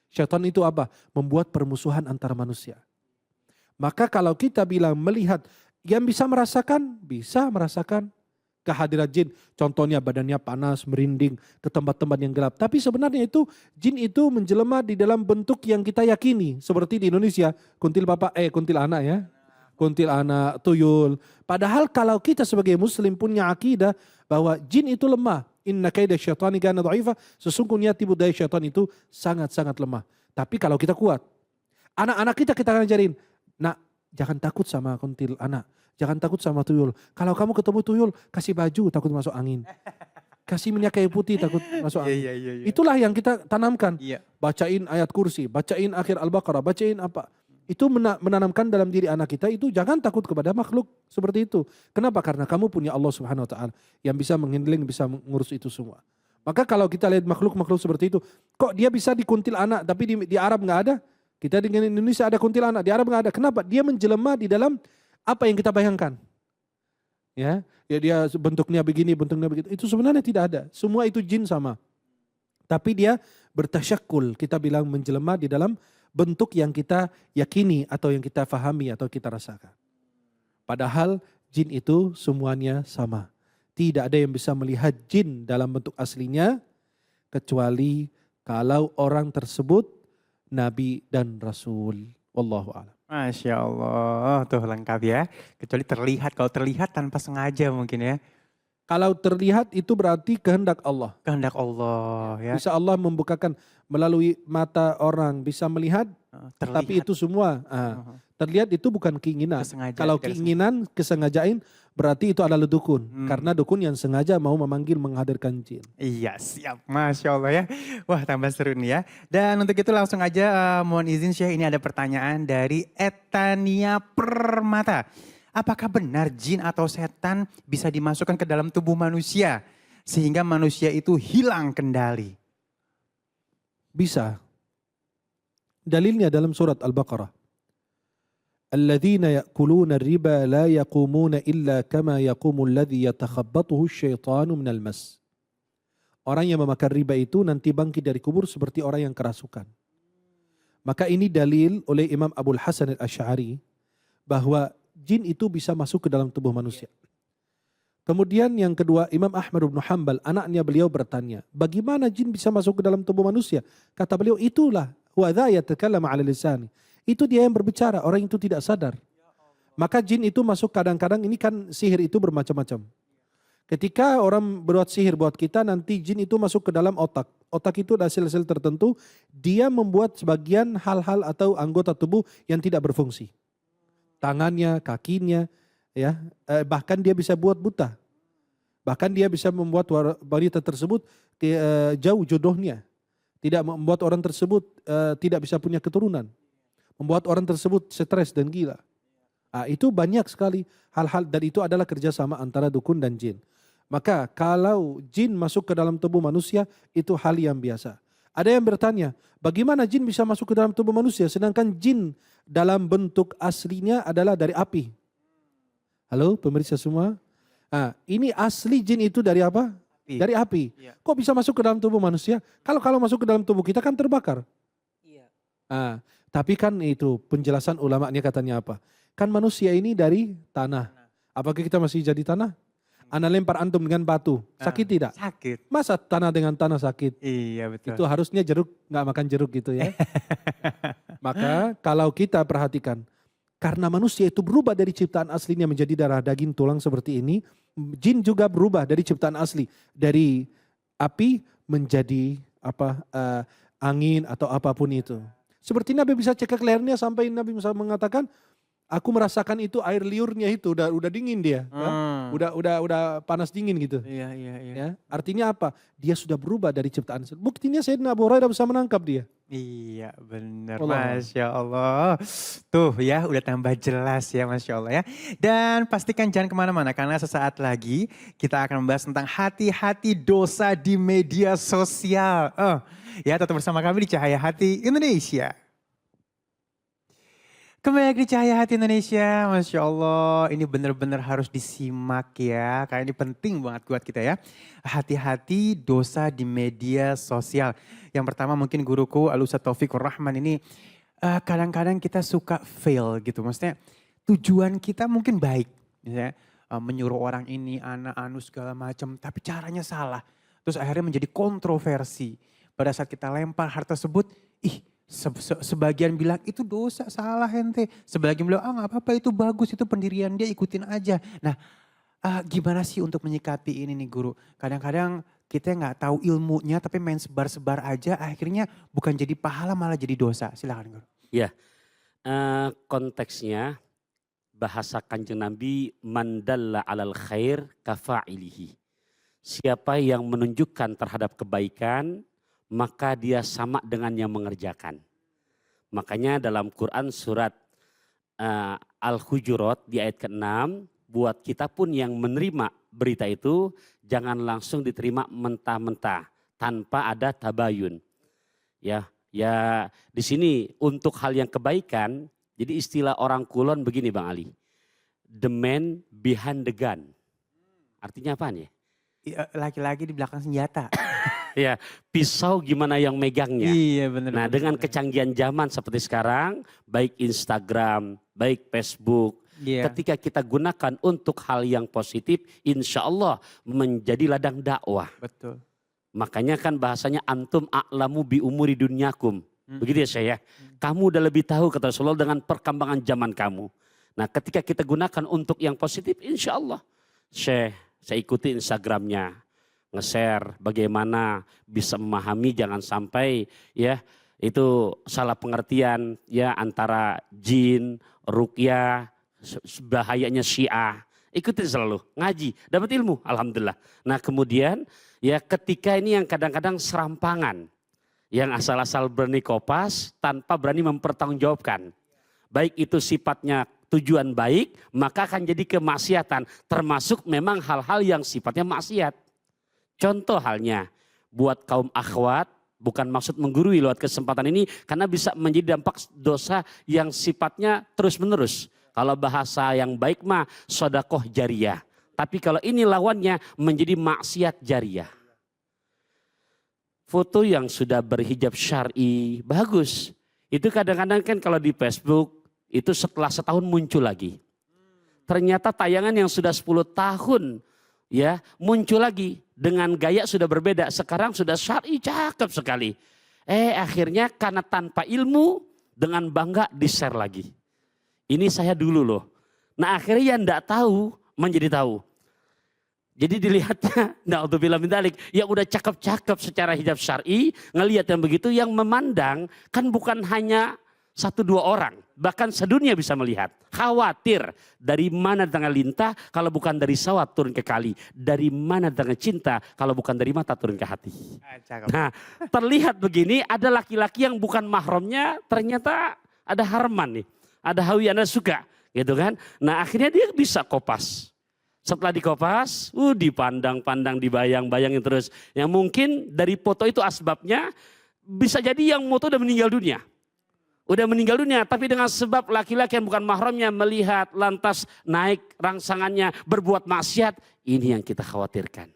Syaitan itu apa? Membuat permusuhan antara manusia. Maka kalau kita bilang melihat, yang bisa merasakan kehadiran jin. Contohnya badannya panas, merinding ke tempat-tempat yang gelap. Tapi sebenarnya itu jin itu menjelma di dalam bentuk yang kita yakini. Seperti di Indonesia, kuntilanak ya. Kuntilanak, tuyul. Padahal kalau kita sebagai muslim punya akidah bahwa jin itu lemah. Inna kaida syaitani kana dha'ifa. Sesungguhnya tipu daya syaitan itu sangat-sangat lemah. Tapi kalau kita kuat. Anak-anak kita akan ajarin. Nak, jangan takut sama kuntilanak. Jangan takut sama tuyul. Kalau kamu ketemu tuyul, kasih baju takut masuk angin. Kasih minyak kayu putih takut masuk angin. Itulah yang kita tanamkan. Bacain ayat kursi, bacain akhir Al-Baqarah, bacain apa. Itu menanamkan dalam diri anak kita itu jangan takut kepada makhluk seperti itu. Kenapa? Karena kamu punya Allah Subhanahu Wa Taala yang bisa menghandling, bisa mengurus itu semua. Maka kalau kita lihat makhluk-makhluk seperti itu, kok dia bisa dikuntil anak tapi di Arab nggak ada? Kita di Indonesia ada kuntil anak, di Arab nggak ada. Kenapa? Dia menjelma di dalam apa yang kita bayangkan. Ya dia bentuknya begini, bentuknya begitu. Itu sebenarnya tidak ada. Semua itu jin sama. Tapi dia bertasyakul, kita bilang menjelma di dalam bentuk yang kita yakini atau yang kita fahami atau kita rasakan. Padahal jin itu semuanya sama. Tidak ada yang bisa melihat jin dalam bentuk aslinya kecuali kalau orang tersebut nabi dan rasul. Wallahu a'lam. Masya Allah, tuh lengkap ya. Kecuali terlihat, kalau terlihat tanpa sengaja mungkin ya. Kalau terlihat itu berarti kehendak Allah. Kehendak Allah ya. Bisa Allah membukakan melalui mata orang bisa melihat, Terlihat. tapi itu semua terlihat itu bukan keinginan. Kesengajaan, Kalau tidak keinginan, kesengajaan berarti itu adalah dukun. Karena dukun yang sengaja mau memanggil menghadirkan jin. Iya siap, Masya Allah ya. Wah tambah seru nih ya. Dan untuk itu langsung aja mohon izin Syekh, ini ada pertanyaan dari Etania Permata. Apakah benar jin atau setan bisa dimasukkan ke dalam tubuh manusia sehingga manusia itu hilang kendali? Bisa. Dalilnya dalam surat Al-Baqarah. Alladzina ya'kuluna riba la yaqumuna illa kama yaqumu alladhi yatakhabbathu asyaitanu minal mas. Orang yang memakan riba itu nanti bangkit dari kubur seperti orang yang kerasukan. Maka ini dalil oleh Imam Abul Hasan Al-Asy'ari bahwa jin itu bisa masuk ke dalam tubuh manusia. Kemudian yang kedua, Imam Ahmad bin Hanbal, anaknya beliau bertanya, bagaimana jin bisa masuk ke dalam tubuh manusia? Kata beliau, itulah wa dha yatakallam 'ala lisani. Itu dia yang berbicara, orang itu tidak sadar. Maka jin itu masuk kadang-kadang, ini kan sihir itu bermacam-macam. Ketika orang berbuat sihir buat kita, nanti jin itu masuk ke dalam otak. Otak itu ada sel-sel tertentu, dia membuat sebagian hal-hal atau anggota tubuh yang tidak berfungsi. Tangannya, kakinya, ya, bahkan dia bisa buat buta. Bahkan dia bisa membuat wanita tersebut jauh jodohnya. Tidak membuat orang tersebut tidak bisa punya keturunan. Membuat orang tersebut stres dan gila. Itu banyak sekali hal-hal dan itu adalah kerjasama antara dukun dan jin. Maka kalau jin masuk ke dalam tubuh manusia itu hal yang biasa. Ada yang bertanya, bagaimana jin bisa masuk ke dalam tubuh manusia sedangkan jin dalam bentuk aslinya adalah dari api. Halo pemirsa semua. Nah, ini asli jin itu dari apa? Api. Dari api. Iya. Kok bisa masuk ke dalam tubuh manusia? Kalau masuk ke dalam tubuh kita kan terbakar. Iya. Nah, tapi kan itu penjelasan ulamanya katanya apa? Kan manusia ini dari tanah. Apakah kita masih jadi tanah? Ana lempar antum dengan batu, sakit tidak? Sakit. Masa tanah dengan tanah sakit? Iya betul. Itu harusnya jeruk nggak makan jeruk gitu ya. Maka kalau kita perhatikan, karena manusia itu berubah dari ciptaan aslinya menjadi darah daging tulang seperti ini, jin juga berubah dari ciptaan asli dari api menjadi angin atau apapun itu. Seperti Nabi bisa cekak lehernya sampai Nabi bisa mengatakan, aku merasakan itu air liurnya itu udah dingin dia, ya. Udah panas dingin gitu. Iya. Ya, artinya apa? Dia sudah berubah dari ciptaan. Buktinya Sayyidina Abu Hurairah bisa menangkap dia. Iya benar, Allah. Masya Allah. Tuh ya udah tambah jelas ya Masya Allah ya. Dan pastikan jangan kemana-mana karena sesaat lagi kita akan membahas tentang hati-hati dosa di media sosial. Ya tetap bersama kami di Cahaya Hati Indonesia. Kembali lagi di Cahaya Hati Indonesia, Masya Allah ini benar-benar harus disimak ya. Karena ini penting banget buat kita ya. Hati-hati dosa di media sosial. Yang pertama mungkin guruku Al-Ustadz Taufikur Rahman ini kadang-kadang kita suka fail gitu. Maksudnya tujuan kita mungkin baik. Misalnya menyuruh orang ini, anak, anu segala macam. Tapi caranya salah. Terus akhirnya menjadi kontroversi. Pada saat kita lempar hal tersebut, sebagian bilang itu dosa, salah ente. Sebagian bilang nggak apa-apa itu bagus, itu pendirian dia, ikutin aja. Nah gimana sih untuk menyikapi ini nih guru? Kadang-kadang kita nggak tahu ilmunya tapi main sebar-sebar aja akhirnya bukan jadi pahala malah jadi dosa. Silakan guru. Ya, konteksnya bahasa Kanjeng Nabi mandalla alal khair kafa'ilihi. Siapa yang menunjukkan terhadap kebaikan maka dia sama dengan yang mengerjakan. Makanya dalam Quran surat Al-Hujurat di ayat ke-6, buat kita pun yang menerima berita itu jangan langsung diterima mentah-mentah tanpa ada tabayun. Ya di sini untuk hal yang kebaikan, jadi istilah orang kulon begini Bang Ali. The man behind the gun. Artinya apaan ya? Laki-laki di belakang senjata. Ya, pisau gimana yang megangnya. Iya benar. Nah dengan kecanggihan zaman seperti sekarang, baik Instagram, baik Facebook, ketika kita gunakan untuk hal yang positif, insya Allah menjadi ladang dakwah. Betul. Makanya kan bahasanya antum a'lamu bi umuri dunyakum. Begitu ya saya. Kamu udah lebih tahu kata Rasulullah dengan perkembangan zaman kamu. Nah ketika kita gunakan untuk yang positif, insya Allah. Saya ikuti Instagramnya. Nge-share bagaimana bisa memahami jangan sampai ya itu salah pengertian ya antara jin, ruqyah, bahayanya Syiah. Ikutin selalu, ngaji, dapat ilmu, alhamdulillah. Nah kemudian ya ketika ini yang kadang-kadang serampangan, yang asal-asal berani kopas tanpa berani mempertanggungjawabkan. Baik itu sifatnya tujuan baik, maka akan jadi kemaksiatan. Termasuk memang hal-hal yang sifatnya maksiat. Contoh halnya buat kaum akhwat, bukan maksud menggurui lewat kesempatan ini karena bisa menjadi dampak dosa yang sifatnya terus menerus. Kalau bahasa yang baik mah sodakoh jariyah. Tapi kalau ini lawannya menjadi maksiat jariyah. Foto yang sudah berhijab syar'i bagus. Itu kadang-kadang kan kalau di Facebook itu setelah setahun muncul lagi. Ternyata tayangan yang sudah 10 tahun ya muncul lagi dengan gaya sudah berbeda. Sekarang sudah syar'i cakep sekali. Akhirnya karena tanpa ilmu dengan bangga di-share lagi. Ini saya dulu loh. Nah akhirnya yang enggak tahu menjadi tahu. Jadi dilihatnya, na'udzubillah min dzalik, yang udah cakep-cakep secara hijab syar'i, ngelihat yang begitu, yang memandang kan bukan hanya 1-2 orang, bahkan sedunia bisa melihat. Khawatir dari mana datangnya lintah kalau bukan dari sawat turun ke kali. Dari mana datangnya cinta kalau bukan dari mata turun ke hati. Nah terlihat begini ada laki-laki yang bukan mahramnya ternyata ada harman nih. Ada hawi anda suka gitu kan. Nah akhirnya dia bisa kopas. Setelah dikopas, dipandang-pandang, dibayang-bayangin terus. Yang mungkin dari foto itu asbabnya bisa jadi yang foto udah meninggal dunia. Udah meninggal dunia, tapi dengan sebab laki-laki yang bukan mahramnya melihat, lantas naik rangsangannya, berbuat maksiat. Ini yang kita khawatirkan.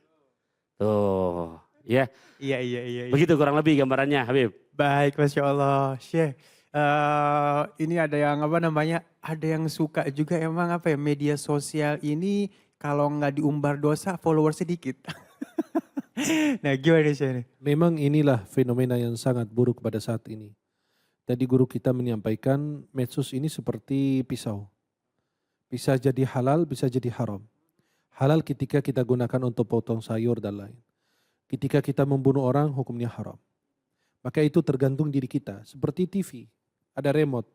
Tuh, ya. Iya. Begitu kurang lebih gambarannya, Habib. Baik, Masya Allah. Syekh, ini ada yang apa namanya, ada yang suka juga emang apa ya, media sosial ini kalau nggak diumbar dosa, followers sedikit. Nah gimana Syekh nih? Memang inilah fenomena yang sangat buruk pada saat ini. Tadi guru kita menyampaikan medsos ini seperti pisau. Bisa jadi halal, bisa jadi haram. Halal ketika kita gunakan untuk potong sayur dan lain. Ketika kita membunuh orang, hukumnya haram. Maka itu tergantung diri kita. Seperti TV, ada remote.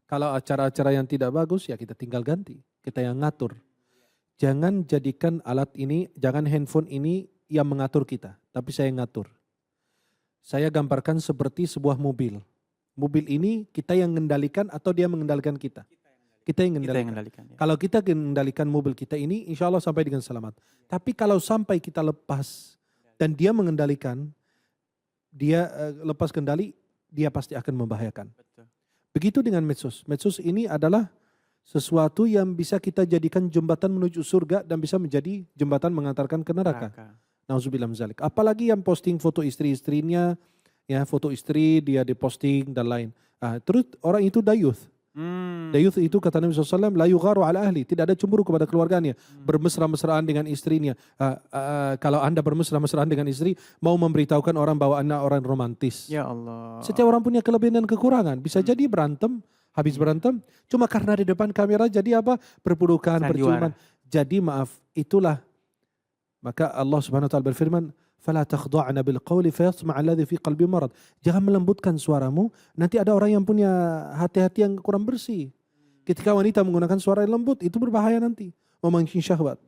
Kalau acara-acara yang tidak bagus, ya kita tinggal ganti. Kita yang ngatur. Jangan jadikan alat ini, jangan handphone ini yang mengatur kita. Tapi saya yang ngatur. Saya gambarkan seperti sebuah mobil. Mobil ini kita yang mengendalikan atau dia mengendalikan kita? Kita yang mengendalikan. Ya. Kalau kita mengendalikan mobil kita ini, insya Allah sampai dengan selamat. Tapi kalau sampai kita lepas dan dia mengendalikan, dia lepas kendali, dia pasti akan membahayakan. Betul. Begitu dengan medsos. Medsos ini adalah sesuatu yang bisa kita jadikan jembatan menuju surga dan bisa menjadi jembatan mengantarkan ke neraka. Nauzubillah min zalik. Apalagi yang posting foto istri-istrinya, ya foto istri dia diposting dan lain. Terus orang itu dayuth. Dayuth itu kata Nabi SAW, la yugharu ala ahli, tidak ada cemburu kepada keluarganya. Bermesra-mesraan dengan istrinya. Kalau anda bermesra-mesraan dengan istri, mau memberitahukan orang bahwa anda orang romantis. Ya Allah. Setiap orang punya kelebihan dan kekurangan. Bisa jadi berantem, habis berantem, cuma karena di depan kamera jadi apa? Berpelukan, berciuman. Jadi maaf, itulah. Maka Allah Subhanahu wa taala berfirman, "Fala takhda'na bil qawli fayatma'a alladhi fi qalbi marad." Jangan melembutkan suaramu, nanti ada orang yang punya hati-hati yang kurang bersih. Ketika wanita menggunakan suara yang lembut, itu berbahaya nanti, memancing syahwat.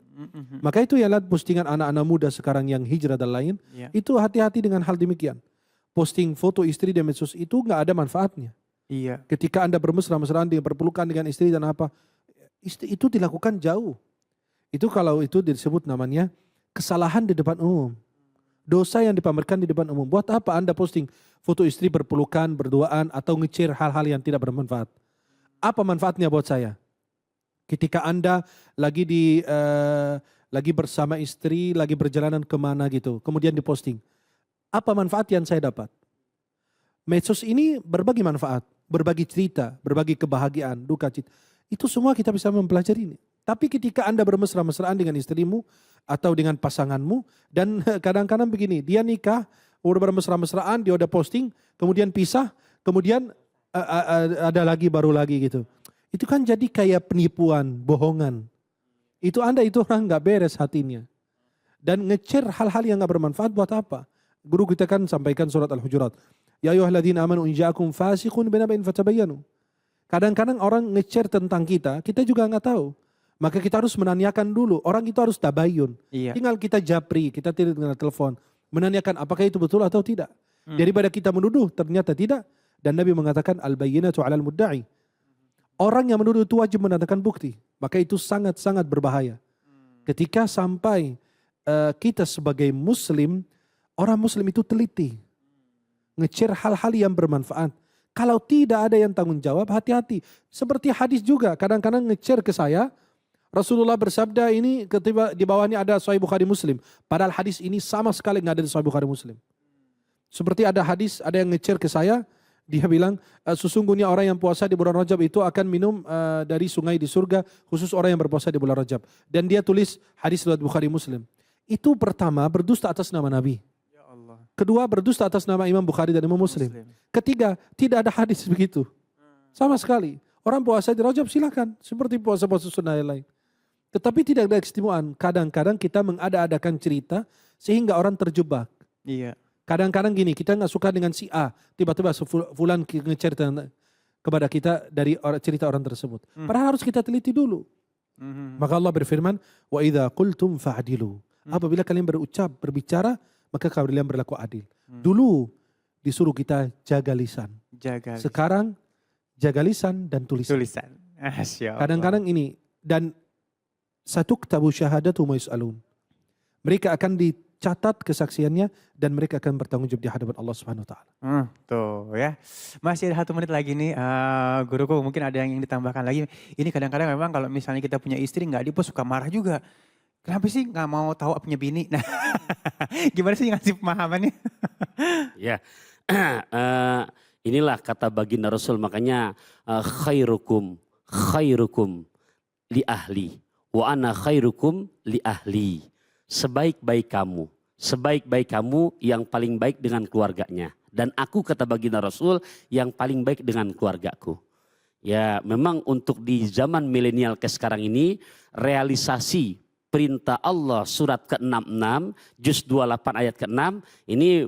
Maka itu ya lihat postingan anak-anak muda sekarang yang hijrah dan lain, itu hati-hati dengan hal demikian. Posting foto istri di medsos itu nggak ada manfaatnya. Iya. Ketika anda bermesra-mesraan dengan berpelukan dengan istri dan apa, itu dilakukan jauh. Itu kalau itu disebut namanya kesalahan di depan umum. Dosa yang dipamerkan di depan umum. Buat apa anda posting foto istri berpelukan, berduaan, atau nge-share hal-hal yang tidak bermanfaat? Apa manfaatnya buat saya? Ketika anda lagi bersama istri, lagi berjalanan kemana gitu, kemudian diposting. Apa manfaat yang saya dapat? Medsos ini berbagi manfaat, berbagi cerita, berbagi kebahagiaan, duka cita. Itu semua kita bisa mempelajari ini. Tapi ketika anda bermesra-mesraan dengan istrimu atau dengan pasanganmu, dan kadang-kadang begini, dia nikah, udah bermesra-mesraan, dia udah posting, kemudian pisah, kemudian ada lagi baru lagi gitu. Itu kan jadi kayak penipuan, bohongan. Itu orang nggak beres hatinya. Dan nge-share hal-hal yang nggak bermanfaat buat apa? Guru kita kan sampaikan surat Al-Hujurat. Ya ayyuhalladzina amanu in ja'akum fasiqun binaba'in fatabayyanu. Kadang-kadang orang nge-share tentang kita juga nggak tahu. Maka kita harus menanyakan dulu. Orang itu harus tabayun. Iya. Tinggal kita japri, kita tidak dengan telepon. Menanyakan apakah itu betul atau tidak. Daripada kita menuduh ternyata tidak. Dan Nabi mengatakan al-bayyinatu 'alal mudda'i. Orang yang menuduh itu wajib mendatangkan bukti. Maka itu sangat-sangat berbahaya. Ketika sampai kita sebagai muslim, orang muslim itu teliti. Nge-share hal-hal yang bermanfaat. Kalau tidak ada yang tanggung jawab, hati-hati. Seperti hadis juga, kadang-kadang nge-share ke saya, Rasulullah bersabda ini ketika di bawahnya ada Sahih Bukhari Muslim. Padahal hadis ini sama sekali nggak ada di Sahih Bukhari Muslim. Seperti ada hadis, ada yang nge-share ke saya, dia bilang sesungguhnya orang yang puasa di bulan Rajab itu akan minum dari sungai di surga, khusus orang yang berpuasa di bulan Rajab. Dan dia tulis hadis riwayat Bukhari Muslim. Itu pertama berdusta atas nama Nabi. Ya Allah. Kedua berdusta atas nama Imam Bukhari dan Imam Muslim. Ketiga tidak ada hadis begitu. Sama sekali. Orang puasa di Rajab silakan, seperti puasa-puasa sunnah yang lain. Tetapi tidak ada keistimewaan. Kadang-kadang kita mengada-adakan cerita sehingga orang terjebak. Iya. Kadang-kadang gini, kita nggak suka dengan si A, tiba-tiba fulan nge-cerita kepada kita dari cerita orang tersebut. Padahal harus kita teliti dulu. Maka Allah berfirman, wa idza qultum fa'dilu. Apabila kalian berbicara, maka kalian berlaku adil. Dulu disuruh kita jaga lisan. Sekarang jaga lisan dan tulisan. Kadang-kadang ini, dan satuktabu syahadatu ma yus'alun. Mereka akan catat kesaksiannya dan mereka akan bertanggung jawab di hadapan Allah Subhanahu wa taala. Tuh ya. Masih ada 1 menit lagi nih, guruku mungkin ada yang ditambahkan lagi. Ini kadang-kadang memang kalau misalnya kita punya istri nggak dipuas suka marah juga. Kenapa sih nggak mau tahu punya bini? Nah, gimana sih ngasih pemahamannya? Ya, inilah kata baginda Rasul, makanya khairukum li ahli wa ana khairukum li ahli. Sebaik-baik kamu yang paling baik dengan keluarganya. Dan aku, kata baginda Rasul, yang paling baik dengan keluargaku. Ya, memang untuk di zaman milenial ke sekarang ini, realisasi perintah Allah surat ke-66, juz 28 ayat ke-6, ini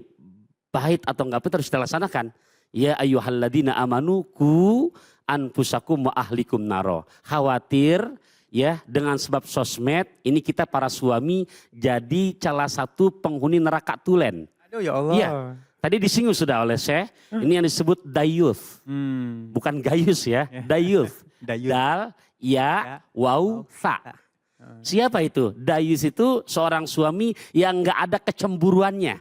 pahit atau enggak harus kita laksanakan. Ya ayyuhalladzina amanu ku anfusakum wa ahlikum naro. Khawatir ya dengan sebab sosmed ini kita para suami jadi salah satu penghuni neraka tulen. Aduh ya Allah. Iya. Tadi disinggung sudah oleh Syekh, ini yang disebut dayuth. Bukan gayus ya, dayuth. Dal, ya, waw, sa. Siapa itu? Dayus itu seorang suami yang nggak ada kecemburuannya.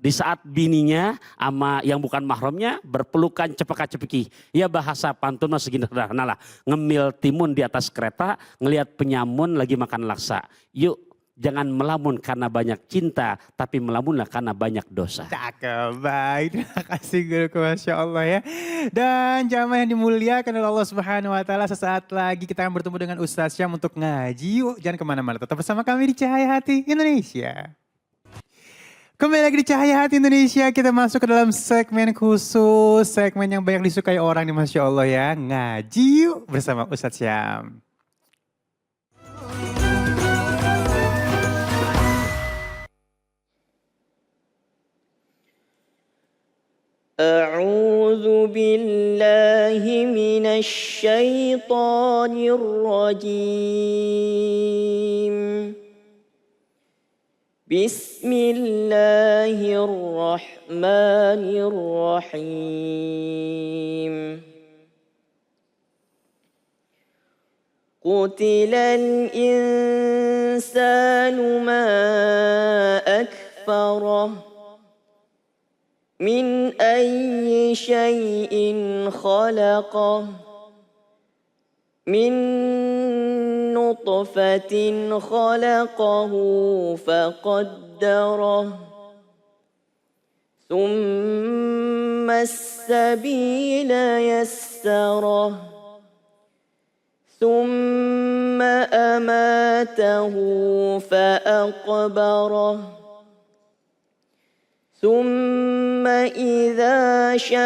Di saat bininya sama yang bukan mahramnya berpelukan cepaka-cepiki. Ya bahasa pantun masih sederhana lah. Ngemil timun di atas kereta, ngelihat penyamun lagi makan laksa. Yuk jangan melamun karena banyak cinta, tapi melamunlah karena banyak dosa. Cakep, baik. Terima kasih guruku, Masya Allah ya. Dan jamaah yang dimuliakan oleh Allah Subhanahu wa Ta'ala, sesaat lagi kita akan bertemu dengan Ustaz Syam untuk ngaji. Yuk jangan kemana-mana, tetap bersama kami di Cahaya Hati Indonesia. Kembali lagi di Cahaya Hati Indonesia, kita masuk ke dalam segmen khusus, segmen yang banyak disukai orang nih, Masya Allah ya. Ngaji yuk bersama Ustaz Syam. أعوذ بالله من الشيطان الرجيم بسم الله الرحمن الرحيم قتل الإنسان ما أكفره من أي شيء خلقه من نطفة خلقه فقدره ثم السبيل يسره ثم أماته فأقبره ثم إذا شاء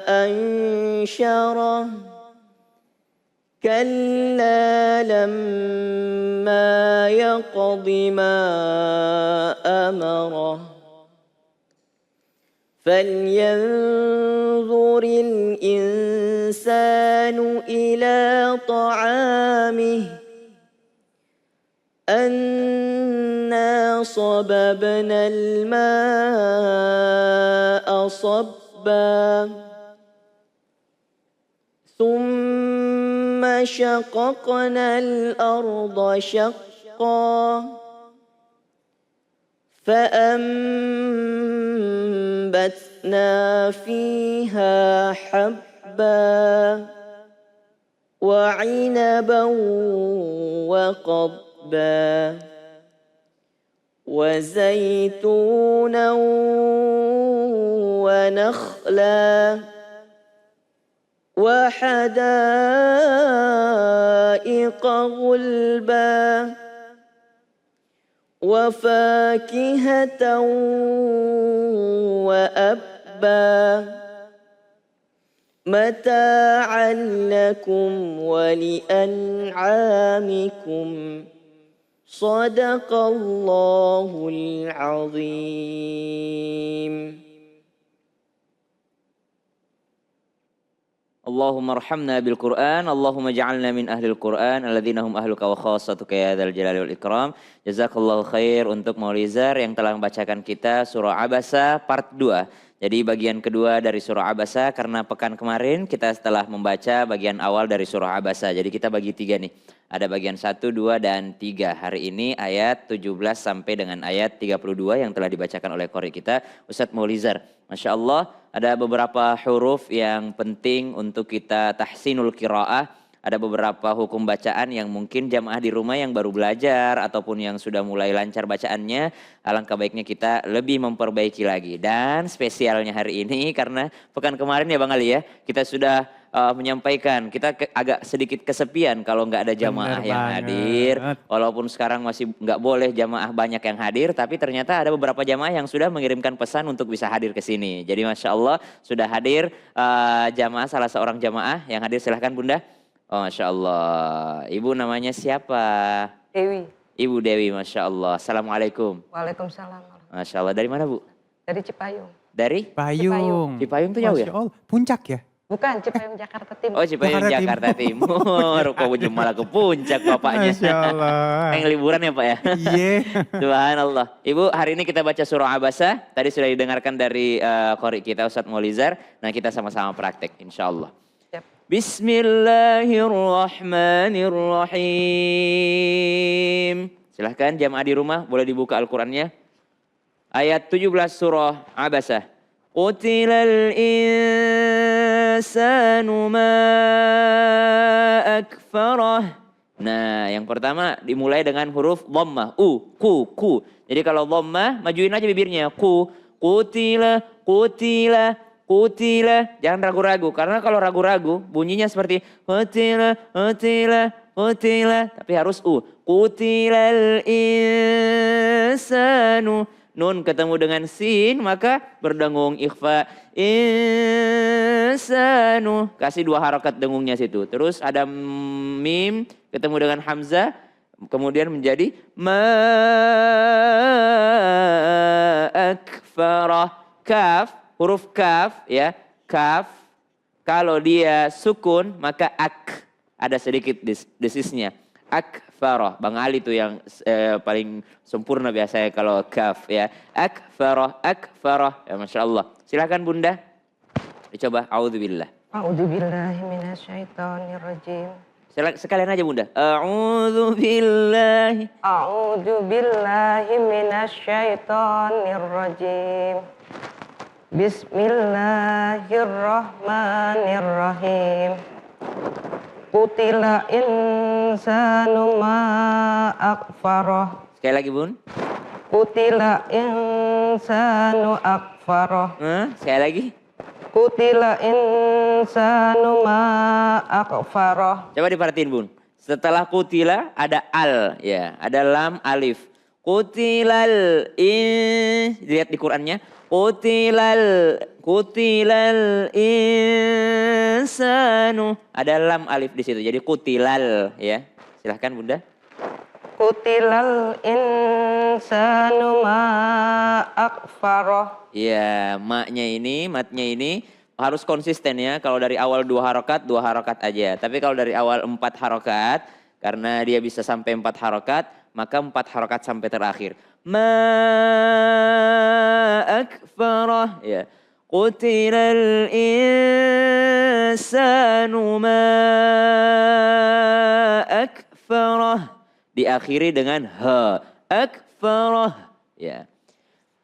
أنشره كلا لما يقض ما أمره فلينظر الإنسان إلى طعامه أنا صببنا الماء صبا ثم شققنا الأرض شقا فأنبتنا فيها حبا وعنبا وقضبا وزيتونا ونخلا وحدائق غلبا وفاكهة وأبا متاعا لكم ولأنعامكم صدق الله العظيم. اللهم ارحمنا بالقرآن اللهم اجعلنا من أهل القرآن الذين هم أهلك وخاصتك يا ذا الجلال والإكرام. Jazakallahu khair untuk Maulizar yang telah membacakan kita surah Abasa part 2. Jadi bagian kedua dari surah Abasa, karena pekan kemarin kita setelah membaca bagian awal dari surah Abasa. Jadi kita bagi 3 nih. Ada bagian 1, 2, dan 3. Hari ini ayat 17 sampai dengan ayat 32 yang telah dibacakan oleh qori kita, Ustadz Maulizar. Masya Allah, ada beberapa huruf yang penting untuk kita tahsinul qiraah. Ada beberapa hukum bacaan yang mungkin jamaah di rumah yang baru belajar ataupun yang sudah mulai lancar bacaannya, alangkah baiknya kita lebih memperbaiki lagi. Dan spesialnya hari ini karena pekan kemarin ya Bang Ali ya, kita sudah menyampaikan kita agak sedikit kesepian kalau nggak ada jamaah yang hadir. Walaupun sekarang masih nggak boleh jamaah banyak yang hadir, tapi ternyata ada beberapa jamaah yang sudah mengirimkan pesan untuk bisa hadir ke sini. Jadi Masya Allah sudah hadir jamaah, salah seorang jamaah yang hadir, silahkan Bunda. Oh, Masya Allah. Ibu namanya siapa? Dewi. Ibu Dewi, Masya Allah. Assalamualaikum. Waalaikumsalam. Masya Allah. Dari mana Bu? Dari Cipayung. Dari? Payung. Cipayung tuh jauh ya? Masya Allah. Puncak ya? Bukan, Cipayung Jakarta Timur. Oh, Cipayung Jakarta Timur. Kok malah ke puncak bapaknya. Masya Allah. Yang liburan ya Pak ya? Iya. Subhanallah. Ibu, hari ini kita baca surah Abasa. Tadi sudah didengarkan dari qori kita Ustadz Maulizar. Nah kita sama-sama praktek insya Allah. Bismillahirrahmanirrahim. Silahkan jamaah di rumah boleh dibuka Al-Qurannya. Ayat 17 surah Abasa. Qutilal insanu ma akfarah. Nah yang pertama dimulai dengan huruf dhammah. Ku. Jadi kalau dhammah majuin aja bibirnya. Qutila. Qutila, jangan ragu-ragu. Karena kalau ragu-ragu bunyinya seperti qutila. Tapi harus Qutilal insanu. Nun ketemu dengan sin maka berdengung ikhfa. Insanu. Kasih 2 harakat dengungnya situ. Terus ada mim ketemu dengan hamzah. Kemudian menjadi ma akfarah. Kaf. Huruf kaf ya, kaf kalau dia sukun maka ak, ada sedikit desisnya. Akfarah, Bang Ali itu yang paling sempurna biasanya kalau kaf ya. Akfarah, ya Masya Allah. Silakan Bunda, dicoba. A'udzubillah. A'udzubillahi minasyaitonirrajim. Sekalian aja Bunda. A'udzubillahi minasyaitonirrajim. Bismillahirrahmanirrahim. Qutila insanu ma akfarah. Sekali lagi Bun. Qutila insanu akfarah. Sekali lagi. Qutila insanu ma akfarah. Coba diperhatiin Bun. Setelah qutila ada al ya, ada lam alif. Qutilal lihat di Qur'annya. Qutilal insanu. Ada lam alif di situ. Jadi qutilal ya. Silahkan Bunda. Qutilal insanu ma akfarah. Ya, matnya ini harus konsisten ya. Kalau dari awal 2 harokat aja. Tapi kalau dari awal 4 harokat, karena dia bisa sampai 4 harokat, maka 4 harokat sampai terakhir. Ma akfarah ya. Qutilal insanu ma akfarah. Diakhiri dengan ha. Akfarah ya.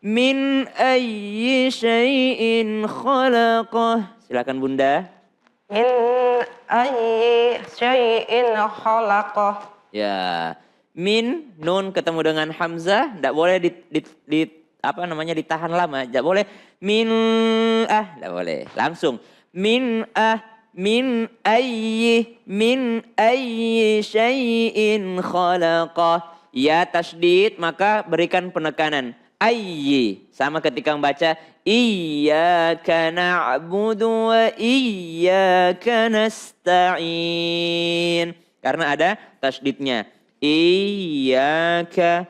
Min ayyi syai'in khalaqah. Silakan Bunda. Min ayyi syai'in khalaqah. Ya. Min, nun ketemu dengan hamzah, tidak boleh ditahan lama, tidak boleh min tidak boleh, langsung min ayyi syai'in khalaqah. Ya tasydid maka berikan penekanan ayyi, sama ketika membaca iyyaka na'budu wa iyyaka nasta'in, karena ada tasydidnya. Iyyaka.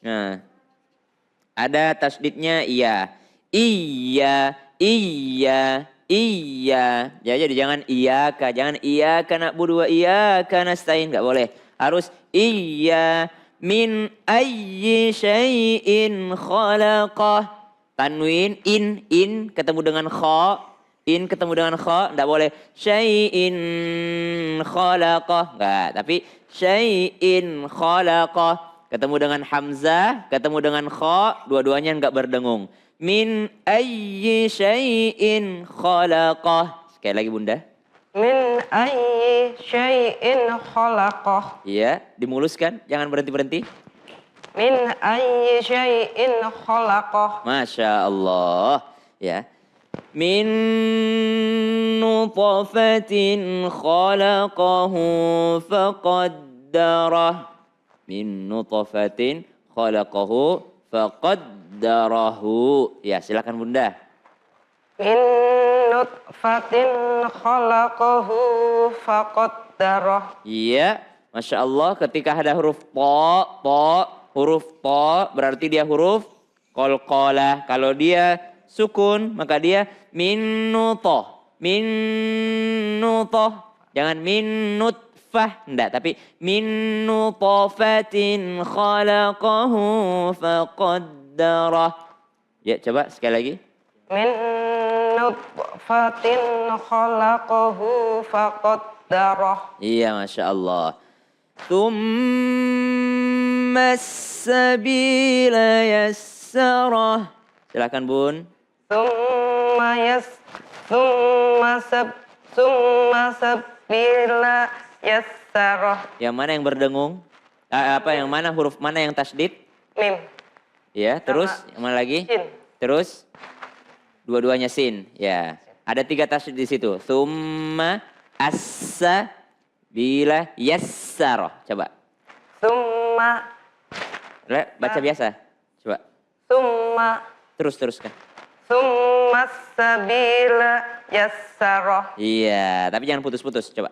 Nah. Ada tasydidnya iya. Iya. Ya jadi jangan iyyaka, jangan iyyaka na'budu wa iyyaka nasta'in, enggak boleh. Harus iya min ayyi syai'in khalaqah. Tanwin, in ketemu dengan kha. In ketemu dengan kha, enggak boleh syai'in khalaqah. Enggak, tapi syai'in khalaqah. Ketemu dengan hamzah, ketemu dengan kha, dua-duanya enggak berdengung. Min ayyi syai'in khalaqah. Sekali lagi Bunda. Min ayyi syai'in khalaqah. Iya, dimuluskan, jangan berhenti-berhenti. Min ayyi syai'in khalaqah. Masya Allah. Ya. Min nutfatin khalaqahu faqaddarah. Min nutfatin khalaqahu faqaddarahu. Ya, silakan Bunda. Min nutfatin khalaqahu faqaddarah. Iya, Masya Allah, ketika ada huruf huruf to berarti dia huruf qalqalah. Kalau dia sukun maka dia min nutoh. Jangan min nutfah, enggak, tapi min nutfatin khalaqahu faqaddarah. Ya, coba sekali lagi. Min nutfatin khalaqahu faqaddarah. Iya, Masya Allah. Tsumma sabila yassarah. Silakan Bun. Summa sabila yassarah. Yang mana yang berdengung? Yang mana huruf mana yang tasdid? Mim. Ya, terus yang mana lagi? Sin. Terus dua-duanya sin. Ya, ada 3 tasdid di situ. Tsumma assa bila yassarah. Coba. Summa. Baca biasa. Coba. Summa. Teruskan. Summa sabila yassarah. Iya, tapi jangan putus-putus. Coba.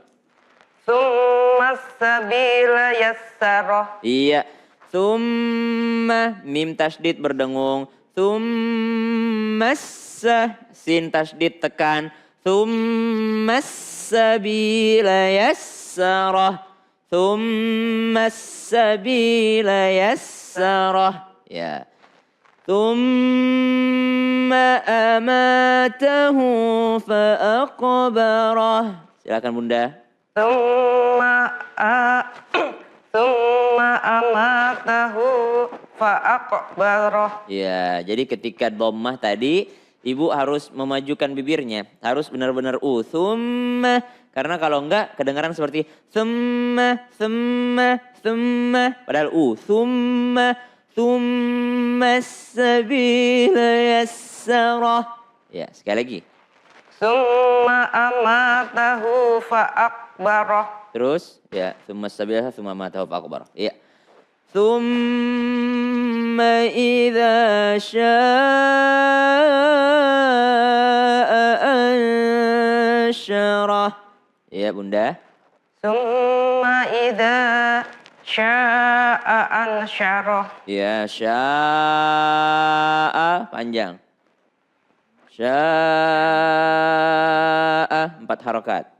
Summa sabila yassarah. Iya. Tsumma mim tasdid berdengung. Tsumma sin tasdid tekan. Tsumma sabila yassarah. Tsumma sabila yassarah. Ya. Tsumma amatahu fa'aqbarah. Silakan Bunda. Summa amatahu fa'aqbarah. Ya, jadi ketika dhammah tadi Ibu harus memajukan bibirnya, harus benar-benar Tsumma, karena kalau enggak kedengaran seperti tsumma, padahal Tsumma sabila yassarah. Ya, sekali lagi. Summa amatahu fa'aqbarah. Terus, ya, tsumma sabila, tsumma amatahu fa'aqbarah. Ya. Tsumma idza syaa'a ansyarah. Ya, Bunda. Summa idza syaa'a ansyarah. Ya, sya'a panjang. Sya'a 4 harokat.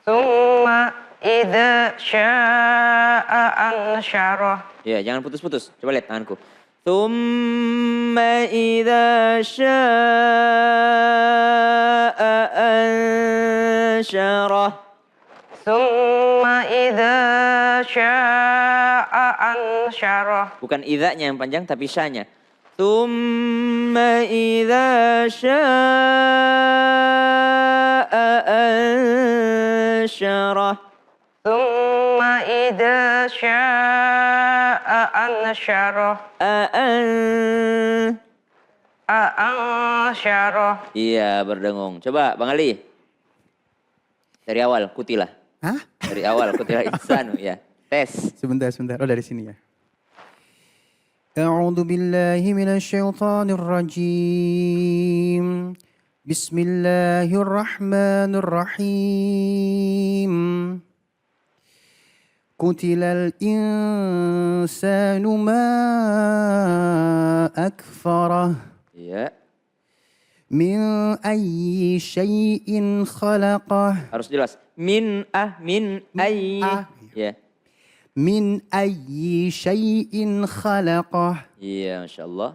Summa idza syaa'a ansyarah. Ya, jangan putus-putus. Coba lihat tanganku. Tsumma idza syaa'a ansyarah. Summa idza syaa'a ansyarah. Bukan idzanya yang panjang tapi syanya. Tsumma idza syaa'a ansyarah. Summa idza syaa'a ansyarah. Ansyarah. Iya, berdengung. Coba Bang Ali. Dari awal, kutilah. Hah? Dari awal, kutilah insanu. Ya, tes. Sebentar. Oh, dari sini ya. A'udzu billahi minasyaitonir rajim. Bismillahirrahmanirrahim. Qutilal insanu ma akfarah. Iya. Min ayyi syai'in khalaqah. Harus jelas. Min ayyi. Ya. Min ayyi syai'in khalaqah. Iya, Masya Allah.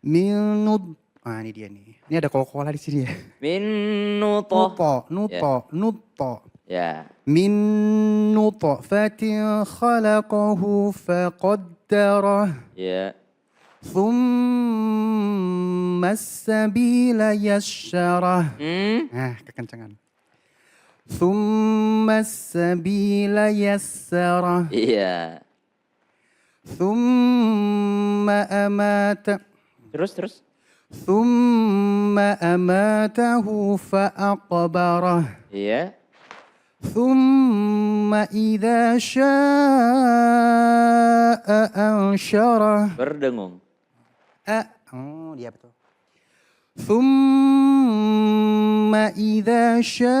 Min nut. Ah ini dia nih. Ini ada kol-kola di sini ya. Min nutoh. Nutto. Ya. Min nutfatin khalaqahu faqaddarah. Ya. Thumma as-sabila yassarah. Kekencangan. Thumma as-sabila yassarah. Iya. Thumma amata. Terus. Thumma amatahu fa'aqbarah. Iya. Thumma idza sya'a ansyarah. Berdengung. Oh, dia betul. Thumma idza sya'a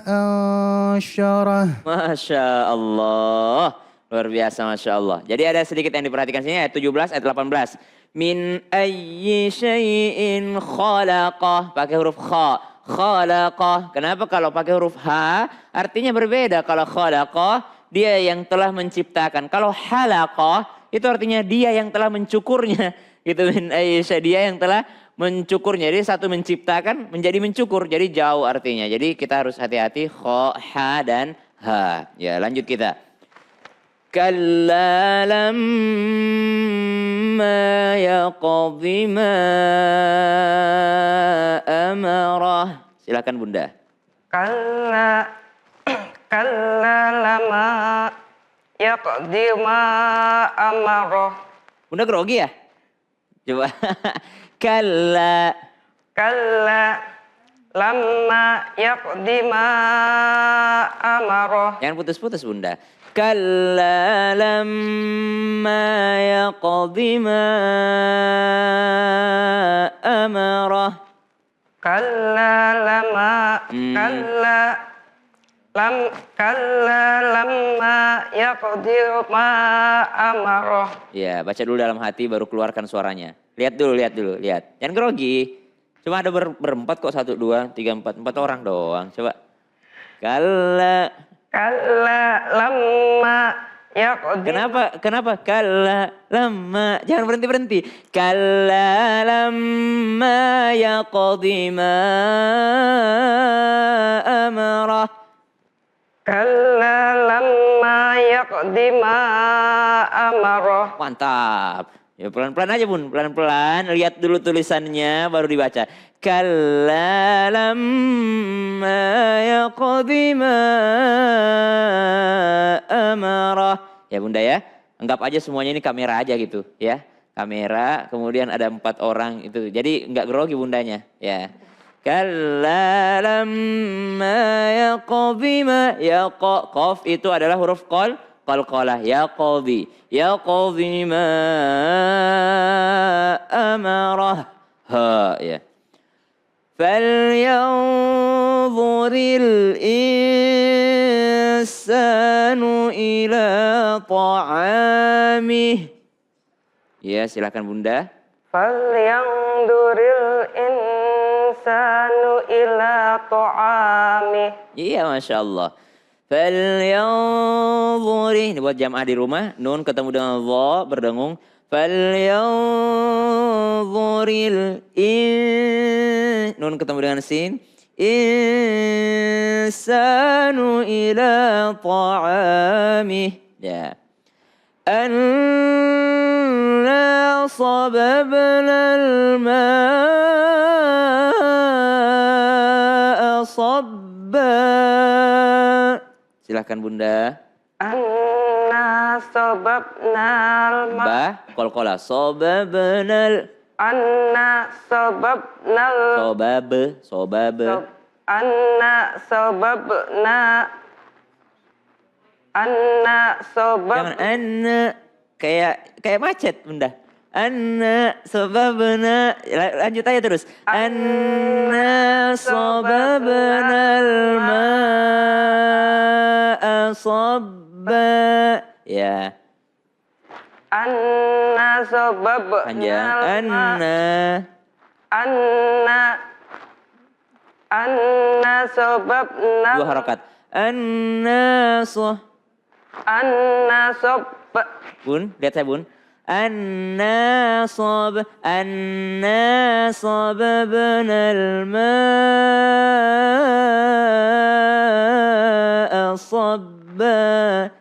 ansyarah. Masya Allah. Luar biasa Masya Allah. Jadi ada sedikit yang diperhatikan sini ayat 17, ayat 18. Min ayyi syai'in khalaqah. Pakai huruf kha. Khalaqah. Kenapa kalau pakai huruf ha? Artinya berbeda. Kalau khalaqah, dia yang telah menciptakan. Kalau halaqah, itu artinya dia yang telah mencukurnya. Gitu, min ayyi syai', dia yang telah mencukurnya. Jadi satu menciptakan menjadi mencukur. Jadi jauh artinya. Jadi kita harus hati-hati kha, ha, dan ha. Ya lanjut kita. Kalla lamma yaqdi ma amarah. Silakan Bunda. Kalla lama yaqdi ma amarah. Bunda grogi ya? Coba. Kalla lama yaqdi ma amarah. Jangan putus-putus Bunda. Kalla lamma yaqdi ma amarah. Kalla lamma yaqdi ma amarah. Ya, baca dulu dalam hati baru keluarkan suaranya. Lihat dulu. Jangan grogi. Cuma ada berempat kok, 1, 2, 3, 4 orang doang. Coba. Kalla lamma yaqdi. Kenapa? Kalla lamma. Jangan berhenti. Kalla lamma yaqdi ma amarah. Kalla lamma yaqdi ma amarah. Mantap. Ya pelan-pelan aja Bun, pelan-pelan. Lihat dulu tulisannya baru dibaca. Kalla lamma yaqdi ma amarah. Ya Bunda ya, anggap aja semuanya ini kamera aja gitu ya. Kamera, kemudian ada 4 orang itu. Jadi enggak grogi Bundanya ya. Kalla lamma yaqdi ma qaf itu adalah huruf qalqalah yaqdi ma amarah ha ya. Falyanzuril insanu ila ta'amih. Ya silakan Bunda. Falyanzuril insanu ila ta'amih. Iya Masya Allah. Falyanzuri. Ini buat jamaah di rumah. Nun ketemu dengan dha berdengung. Falyanzuril nun ketemu dengan sin. Insanu ila ta'amih. Ya. Anna sababna al-ma'a sabba. Silahkan Bunda. Anna sababnal Ba, qalqalah. Sababnal. Anna sababnal. Sobab. Anna sababna. Anna sabab. Jangan anna. Kayak macet Bunda. Anna sababna. Lanjut aja terus. Anna sababnal ma'a sabba. Ya. Anna sababna. Panjang. Anna sababna. 2 harokat. Anna Anna sabab. Bun, lihat saya Bun. An-nasab. An-nasab banal ma'a sabba.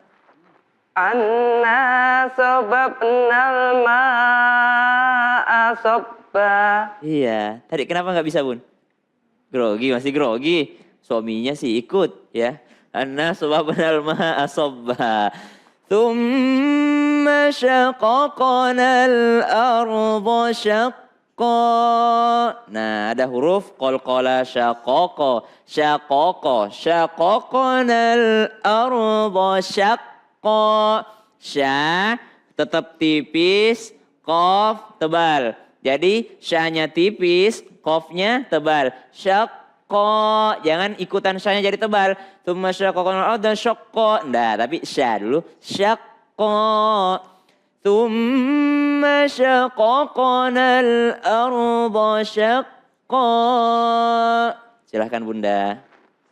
Anna sababnal ma'a sabba. Iya, tadi kenapa nggak bisa Bun? Grogi, masih grogi. Suaminya sih ikut ya. Anna sababnal ma'a sabba. Thumma syaqaqnal arda syaqqa. Nah, ada huruf qalqala syaqaqa. Syaqaqa. Syaqaqnal arda syaqqa. Sya tetap tipis, qaf tebal. Jadi syahnya tipis, qafnya tebal. Syaqqa. Jangan ikutan syahnya jadi tebal. Tsumma syaqqaqnal arda syaqqa. Nah, tapi syah dulu. Syaqqa. Tsumma syaqqaqnal arda syaqqa. Silahkan Bunda.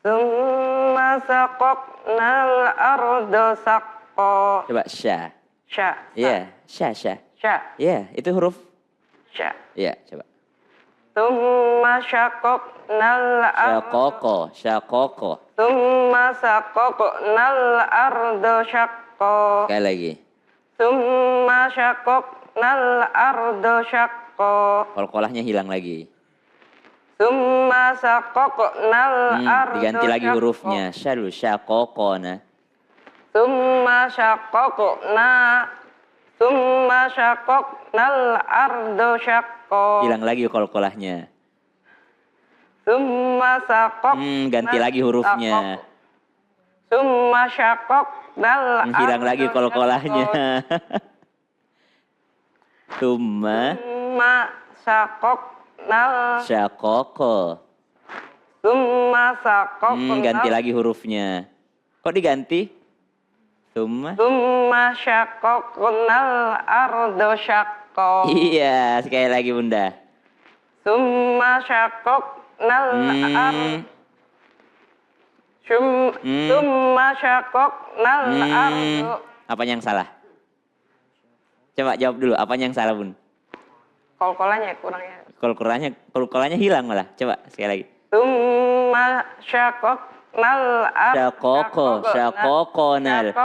Summa saqaqnal arda saqqa. Coba syah. Sya. Iya, syah. Sya. Iya, itu huruf. Sya. Iya, coba. Summa syaqqaqnal arda. Syaqaqa. Summa saqaqnal arda syaqqa. Sekali lagi. Summa syaqqaqnal arda syaqqa. Qalqalahnya hilang lagi. Summa saqaqnal arda Diganti lagi syaqqa. hurufnya. Syadu syaqaqana. Summa syaqqaqnal arda syaqqa. Hilang lagi qalqalahnya. Summa saqaqnal Ganti lagi hurufnya. Summa syaqqaqnal Hilang lagi arda qalqalahnya. syaqqa. Summa Summa syaqqaqnal. syaqaqa. Summa saqaqnal. Ganti lagi hurufnya. Kok diganti? Summa. Summa syaqqaqnal arda syaqqa. Iya, sekali lagi Bunda. Summa syaqqaqnal arda. Summa syaqqaqnal arda. Apanya yang salah? Coba jawab dulu, apanya yang salah Bun? Qalqalahnya kurangnya. Qalqalahnya hilang malah. Coba sekali lagi. Summa syaqqaqnal arda. Syaqaqonal.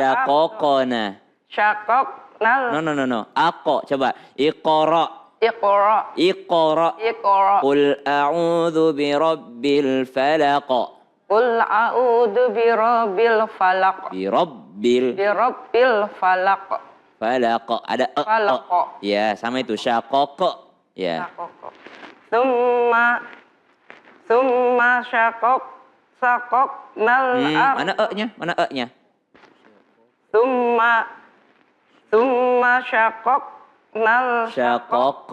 Syaqaqona. Syaqqaqnal. No. Ako, coba. Iqra. Iqra. Qul a'udzu birabbil falaq. Qul a'udzu birabbil falaq. Birabbil falaq. falaq. Ada Falaq. Ya, sama itu syaqaq. Ya. Summa syaqqaqnal arda. Mana e-nya? Mana e-nya? Summa syaqqaqnal Syaqaq.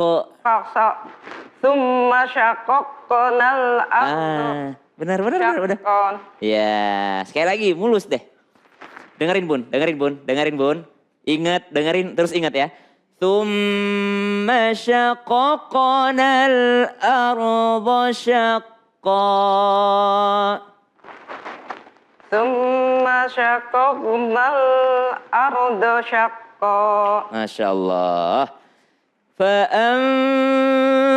Summa syaqqaqnal arda. Benar. Syaqqan. Ya, sekali lagi mulus deh. Dengerin Bun. Ingat, terus ingat ya. Tsumma syaqqaqnal arda syaqqa. Summa syaqqaqnal arda syaqqa. Masya Allah. فأنبتنا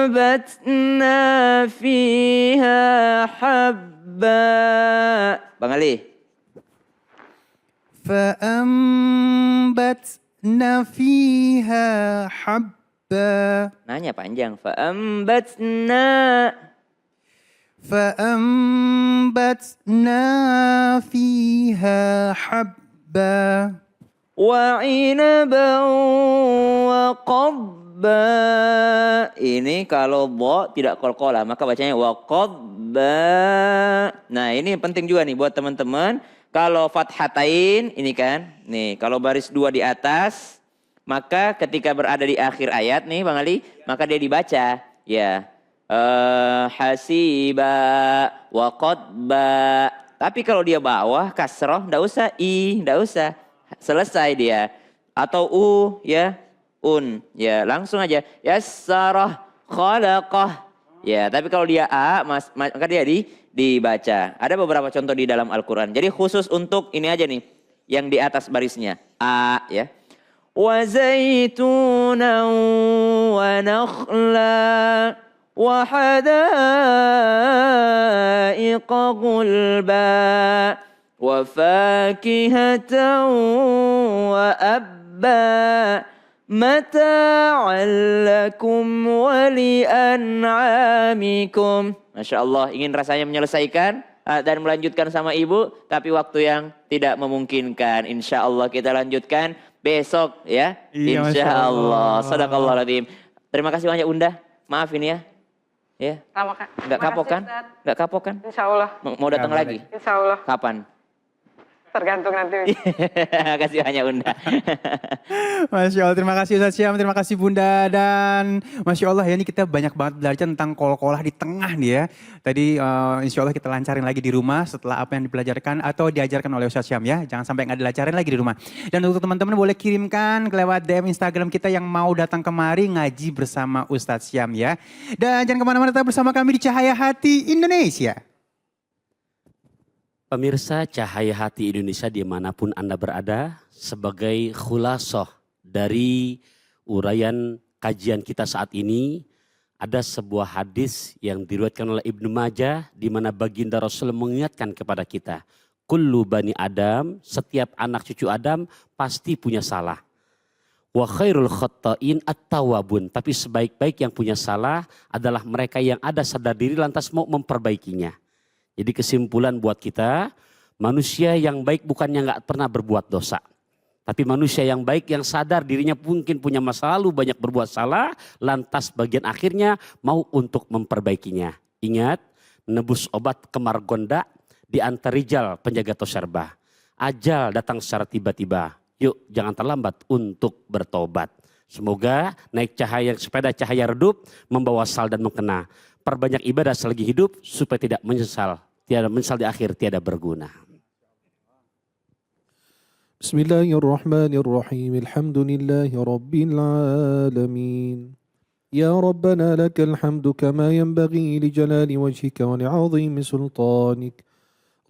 فيها حبا. Bang Ali. فأنبتنا فيها حبا. Nanya panjang. فأنبتنا فيها حبا. وعنبا وقضبا. Ini kalau bo tidak qalqalah maka bacanya waqadba. Nah, ini penting juga nih buat teman-teman. Kalau fathatain ini kan, nih kalau baris 2 di atas, maka ketika berada di akhir ayat nih Bang Ali, maka dia dibaca ya. Hasiba waqadba. Tapi kalau dia bawah kasroh, enggak usah enggak usah. Selesai dia. Atau ya. Ya langsung aja yassarah khalaqah ya, tapi kalau dia maka dia dibaca. Ada beberapa contoh di dalam Al-Quran, jadi khusus untuk ini aja nih yang di atas barisnya a ya. وزيتونا ونخلا وحدائق غلبا وفاكهة وأبا متاعا لكم ولأنعامكم. Masya Allah, ingin rasanya menyelesaikan dan melanjutkan sama ibu, tapi waktu yang tidak memungkinkan. Insya Allah kita lanjutkan besok ya. Iya, Insya Masya Allah. Allah. Sadaqallahul-Adzim. Terima kasih banyak Unda. Maaf ini ya. Ya. Sama Kak. Nggak kapok kan? Ustaz. Nggak kapok kan? Insya Allah. Mau datang Nggak lagi? Insya Allah. Kapan? Tergantung nanti. Kasih banyak Unda. Masya Allah, terima kasih Ustaz Syam, terima kasih Bunda. Dan Masya Allah ya, ini kita banyak banget belajar tentang kol-kolah di tengah nih ya. Tadi insya Allah kita lancarin lagi di rumah setelah apa yang dipelajarkan atau diajarkan oleh Ustaz Syam ya. Jangan sampai nggak dilancarin lagi di rumah. Dan untuk teman-teman boleh kirimkan lewat DM Instagram kita yang mau datang kemari ngaji bersama Ustaz Syam ya. Dan jangan kemana-mana, tetap bersama kami di Cahaya Hati Indonesia. Pemirsa Cahaya Hati Indonesia dimanapun Anda berada, sebagai khulasoh dari uraian kajian kita saat ini, ada sebuah hadis yang diriwayatkan oleh Ibnu Majah di mana baginda Rasul mengingatkan kepada kita, kullu bani Adam, setiap anak cucu Adam pasti punya salah. Wa khairul khatta'in at-tawwabun, tapi sebaik-baik yang punya salah adalah mereka yang ada sadar diri lantas mau memperbaikinya. Jadi kesimpulan buat kita, manusia yang baik bukannya nggak pernah berbuat dosa. Tapi manusia yang baik yang sadar dirinya mungkin punya masa lalu banyak berbuat salah, lantas bagian akhirnya mau untuk memperbaikinya. Ingat, menebus obat kemar gonda di antar rijal penjaga tosyarbah. Ajal datang secara tiba-tiba. Yuk jangan terlambat untuk bertobat. Semoga naik cahaya sepeda cahaya redup membawa sal dan mengkena. Perbanyak ibadah selagi hidup supaya tidak menyesal. Tiada menyesal di akhir, tiada berguna. Bismillahirrahmanirrahim. Alhamdulillahi Rabbil alamin. Ya Rabbana lakal hamdu kama yanbaghi li jalali wajhika wa li'azimi sultanik.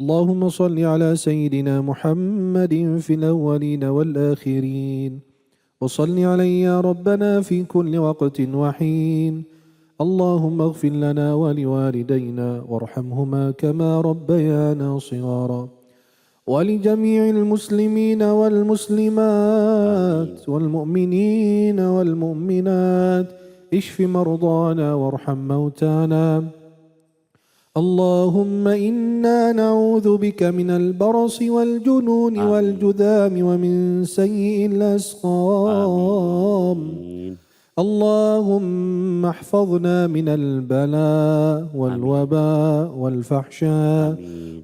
Allahumma salli ala Sayyidina Muhammadin fil awwalin wal akhirin. Wa salli alayhi ya Rabbana fi kulli waqtin wa hin. اللهم اغفر لنا ولوالدينا وارحمهما كما ربيانا صغارا ولجميع المسلمين والمسلمات والمؤمنين والمؤمنات اشف مرضانا وارحم موتانا اللهم إنا نعوذ بك من البرص والجنون والجذام ومن سيء الأسقام اللهم احفظنا من البلاء والوباء والفحشاء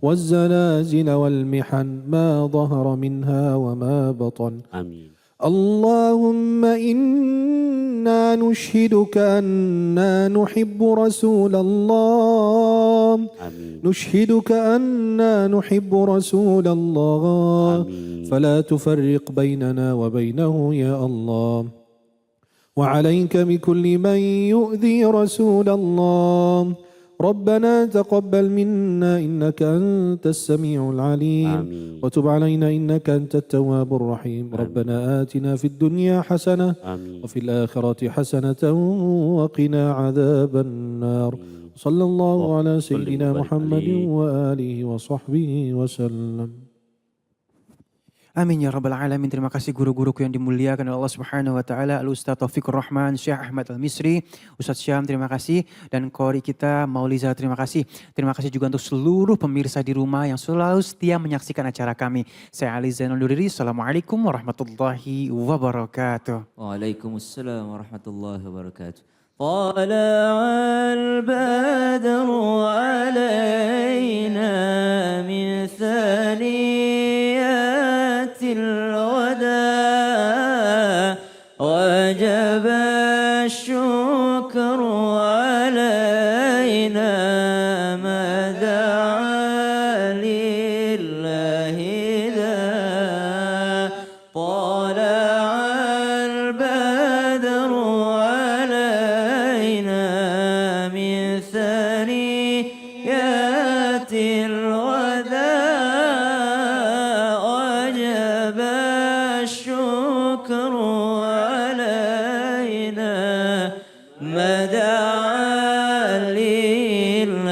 والزلازل والمحن ما ظهر منها وما بطن Amin. اللهم إنا نشهدك أننا نحب رسول الله Amin. نشهدك أننا نحب رسول الله فلا تفرق بيننا وبينه يا الله وعليك بكل من يؤذي رسول الله ربنا تقبل منا إنك أنت السميع العليم آمين. وتب علينا إنك أنت التواب الرحيم ربنا آتنا في الدنيا حسنة Amin. وفي الآخرة حسنة وقنا عذاب النار صلى الله على سيدنا محمد وآله وصحبه وسلم. Amin ya rabbal alamin. Terima kasih guru-guruku yang dimuliakan oleh Allah Subhanahu wa taala, Al-Ustaz Taufikur Rahman, Syekh Ahmad Al-Misri, Ustaz Syam terima kasih, dan qori kita Mauliza terima kasih. Terima kasih juga untuk seluruh pemirsa di rumah yang selalu setia menyaksikan acara kami. Saya Ali Zainal Nuriri. Assalamualaikum warahmatullahi wabarakatuh. Waalaikumsalam warahmatullahi wabarakatuh. طلع البدر علينا من ثنيات الوداع وجب الشكر علينا ما دعا لله ذا طلع البدر علينا من ثنيات الوداع وجب الشكر لله